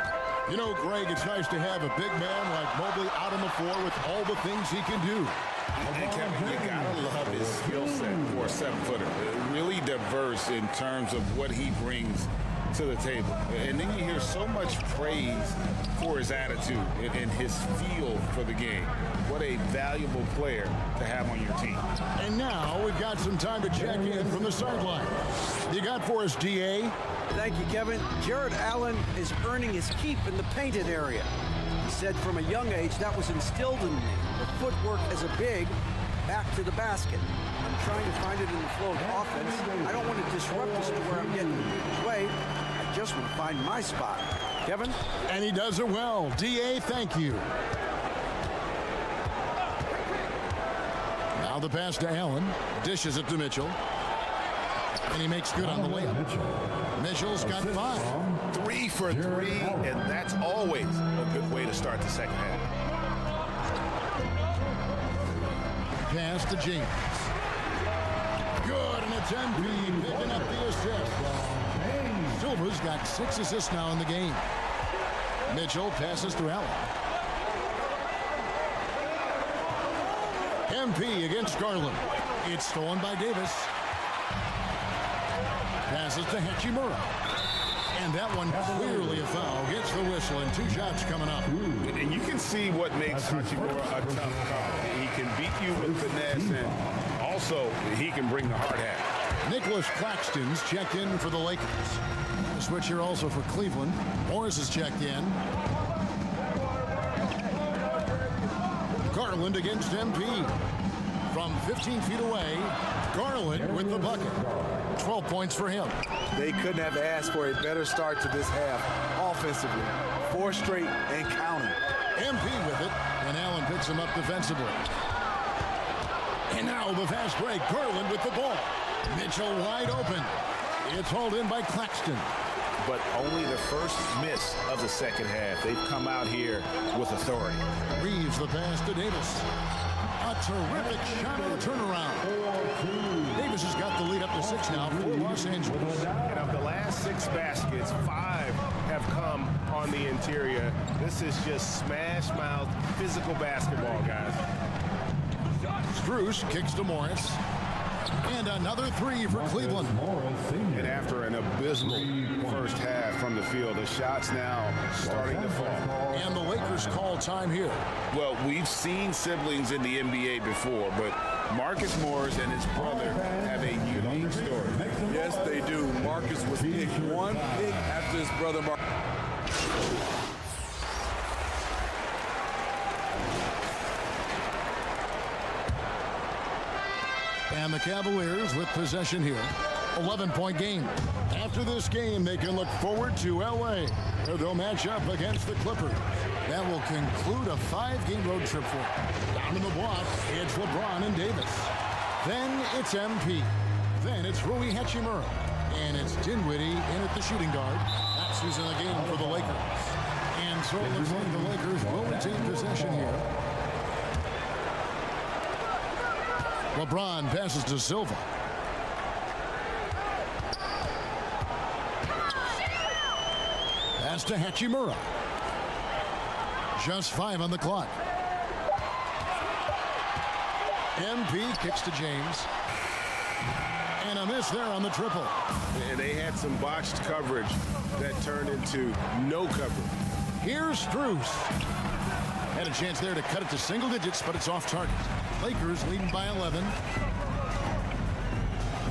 You know, Greg, it's nice to have a big man like Mobley out on the floor with all the things he can do. And Kevin, you gotta love his skill set for a 7-footer. Really diverse in terms of what he brings to the table. And then you hear so much praise for his attitude and his feel for the game. What a valuable player to have on your team. And now we've got some time to check in from the sideline. You got for us, DA? Thank you, Kevin. Jared Allen is earning his keep in the painted area. He said from a young age that was instilled in me. The footwork as a big, back to the basket. I'm trying to find it in the flow of offense. I don't want to disrupt this to where I'm getting in people's way. I just want to find my spot. Kevin? And he does it well. DA, thank you. Now the pass to Allen. Dishes it to Mitchell. And he makes good on the layup. Mitchell's got 5. 3 for 3, and that's always a good way to start the second half. Pass to James. Good, and it's MP picking up the assist. Silva's got 6 assists now in the game. Mitchell passes to Allen. MP against Garland. It's stolen by Davis. Passes to Hachimura. And that one clearly a foul. Gets the whistle, and 2 shots coming up. And you can see what makes Hachimura a tough guard. He can beat you with finesse, and also he can bring the hard hat. Nicholas Claxton's checked in for the Lakers. A switch here also for Cleveland. Morris is checked in. Garland against MP. From 15 feet away, Garland with the bucket. 12 points for him. They couldn't have asked for a better start to this half offensively. 4 straight and counting. MP with it, and Allen picks him up defensively. And now the fast break. Garland with the ball. Mitchell wide open. It's hauled in by Claxton. But only the first miss of the second half. They've come out here with authority. Reeves the pass to Davis. A terrific shot on the turnaround. Davis has got the lead up to 6 now for Los Angeles. And of the last 6 baskets, 5 have come on the interior. This is just smash-mouth physical basketball, guys. Strus kicks to Morris. And another 3 for Cleveland. And after an abysmal first half from the field, the shots now starting to fall. And the Lakers call time here. Well, we've seen siblings in the NBA before, but Marcus Morris and his brother have a unique story. Yes, they do. Marcus was picked 1 pick after his brother Marcus. And the Cavaliers with possession here. 11-point game. After this game, they can look forward to L.A., where they'll match up against the Clippers. That will conclude a 5-game road trip for them. Down in the block, it's LeBron and Davis. Then it's MP. Then it's Rui Hachimura. And it's Dinwiddie in at the shooting guard. That's who's in the game for the Lakers. And so it looks like the Lakers will retain possession here. LeBron passes to Silva. Pass to Hachimura. Just 5 on the clock. MP kicks to James. And a miss there on the triple. And they had some botched coverage that turned into no coverage. Here's Strus. Had a chance there to cut it to single digits, but it's off target. Lakers leading by 11.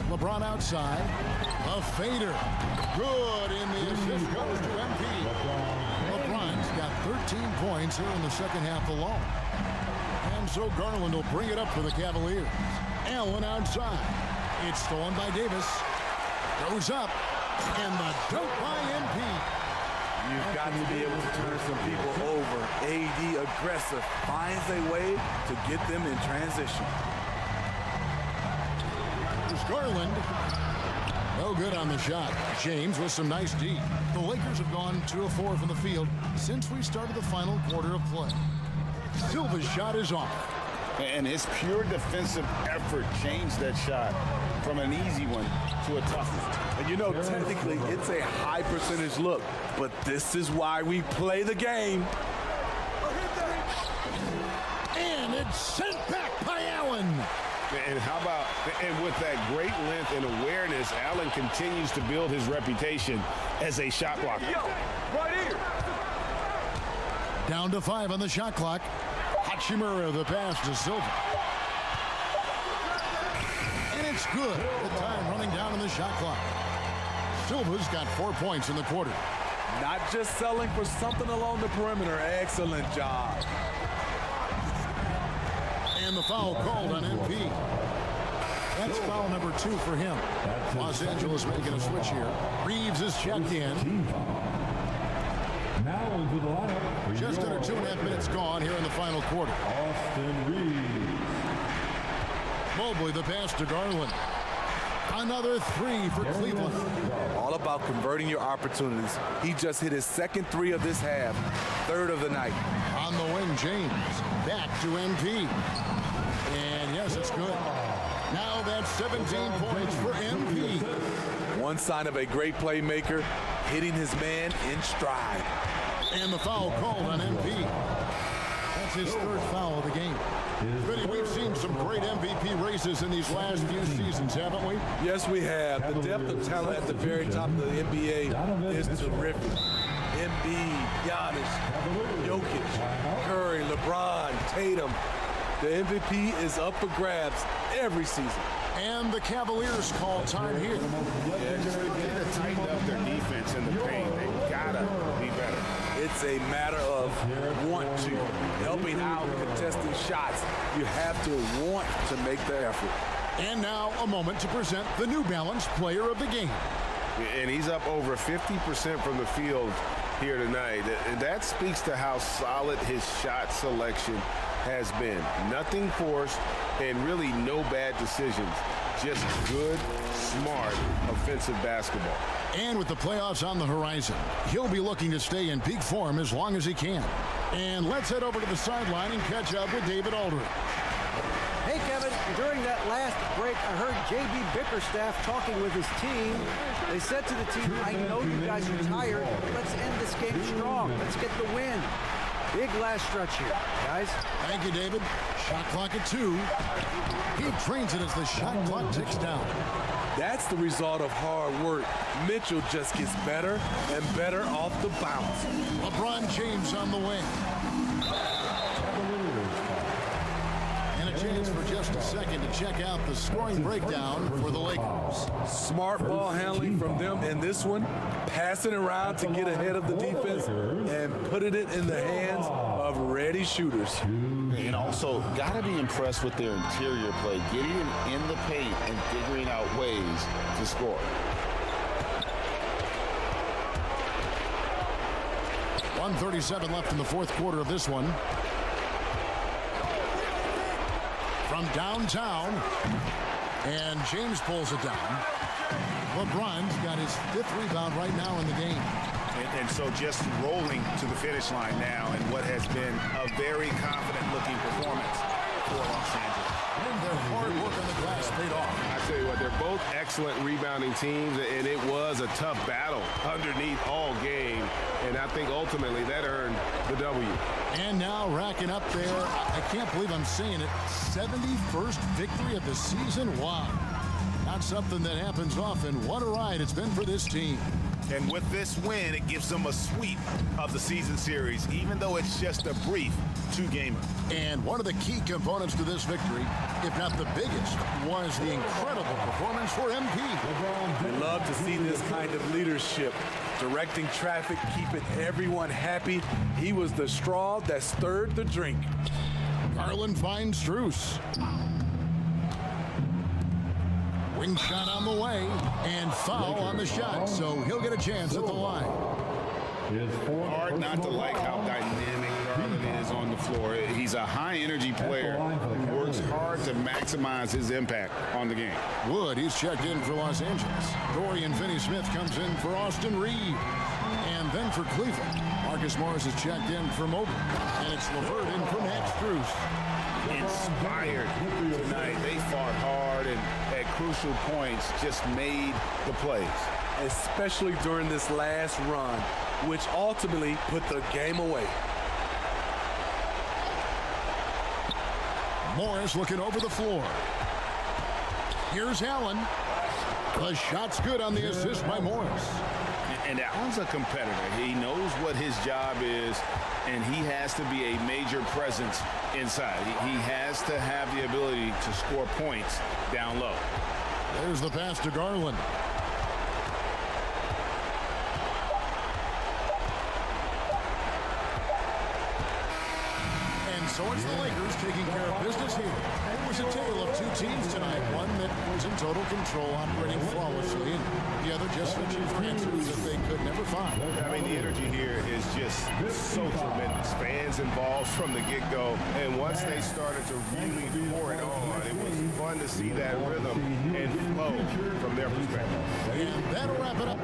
LeBron outside. A fader. Good, in the assist goes to MP. LeBron's got 13 points here in the second half alone. And so Garland will bring it up for the Cavaliers. Allen outside. It's stolen by Davis. Goes up. And the dunk by MP. You've got to be able to turn some people over. AD aggressive, finds a way to get them in transition. There's Garland. No good on the shot. James with some nice D. The Lakers have gone 2 of 4 from the field since we started the final quarter of play. Silva's shot is off. And his pure defensive effort changed that shot from an easy one to a tough one. And you know, technically, it's a high percentage look, but this is why we play the game. And it's sent back by Allen. And how about, and with that great length and awareness, Allen continues to build his reputation as a shot blocker. Yo, right here. Down to 5 on the shot clock. Hachimura the pass to Silva. And it's good. The time running down on the shot clock. Silva's got 4 points in the quarter. Not just selling for something along the perimeter. Excellent job. And the foul called on MP. That's foul number 2 for him. Los Angeles making a switch here. Reeves is checked in. Now into the lineup. Just under 2.5 minutes gone here in the final quarter. Austin Reeves. Mobley the pass to Garland. Another 3 for Cleveland. All about converting your opportunities. He just hit his second 3 of this half, 3rd of the night. On the wing, James. Back to MP. And yes, it's good. Now that's 17 points for MP. One sign of a great playmaker, hitting his man in stride. And the foul called on MP. That's his third foul of the game. Vinny, we've seen some great MVP races in these last few seasons, haven't we? Yes, we have. The depth of talent at the very top of the NBA is terrific. Embiid, Giannis, Jokic, Curry, LeBron, Tatum. The MVP is up for grabs every season. And the Cavaliers call time here. Yeah, just begin to tighten up their defense in the paint. They've got to be better. It's a matter of want to, helping out, contesting shots. You have to want to make the effort. And now a moment to present the New Balance Player of the Game. And he's up over 50% from the field here tonight. And that speaks to how solid his shot selection has been. Nothing forced and really no bad decisions. Just good, smart, offensive basketball. And with the playoffs on the horizon, he'll be looking to stay in peak form as long as he can. And let's head over to the sideline and catch up with David Aldridge. Hey, Kevin, during that last break, I heard J.B. Bickerstaff talking with his team. They said to the team, I know you guys are tired. Let's end this game strong. Let's get the win. Big last stretch here, guys. Thank you, David. Shot clock at 2. He trains it as the shot clock ticks down. That's the result of hard work. Mitchell just gets better and better off the bounce. LeBron James on the wing. And a chance for just a second to check out the scoring breakdown for the Lakers. Smart ball handling from them in this one. Passing around to get ahead of the defense and putting it in the hands of ready shooters. And also, got to be impressed with their interior play, getting in the paint and figuring out ways to score. .137 left in the fourth quarter of this one. From downtown, and James pulls it down. LeBron's got his 5th rebound right now in the game. And so just rolling to the finish line now in what has been a very confident-looking performance for Los Angeles. And their hard work on the glass paid off. I tell you what, they're both excellent rebounding teams, and it was a tough battle underneath all game. And I think ultimately that earned the W. And now racking up there, I can't believe I'm saying it, 71st victory of the season. Wow. Not something that happens often. What a ride it's been for this team. And with this win, it gives them a sweep of the season series, even though it's just a brief 2-gamer. And one of the key components to this victory, if not the biggest, was the incredible performance for MP. We love to see this kind of leadership, directing traffic, keeping everyone happy. He was the straw that stirred the drink. Garland finds Strus. Wing shot on the way, and foul on the shot, so he'll get a chance at the line. Hard not to like how dynamic Garland is on the floor. He's a high-energy player who works hard to maximize his impact on the game. Wood, he's checked in for Los Angeles. Dorian Finney-Smith comes in for Austin Reed. And then for Cleveland, Marcus Morris is checked in for Mobley. And it's LeVert in for Max Strus. Inspired tonight. They fought hard and at crucial points just made the plays. Especially during this last run, which ultimately put the game away. Morris looking over the floor. Here's Allen. The shot's good on the assist by Morris. And Allen's a competitor. He knows what his job is, and he has to be a major presence inside. He has to have the ability to score points down low. There's the pass to Garland. And so it's the Lakers taking care of business here. It was a tale of 2 teams tonight. One that was in total control, operating flawlessly, and the other just searching for answers that they could never find. I mean, the energy here is just so tremendous. Fans involved from the get-go, and once they started to really pour it on, it was fun to see that rhythm and flow from their perspective. And that'll wrap it up.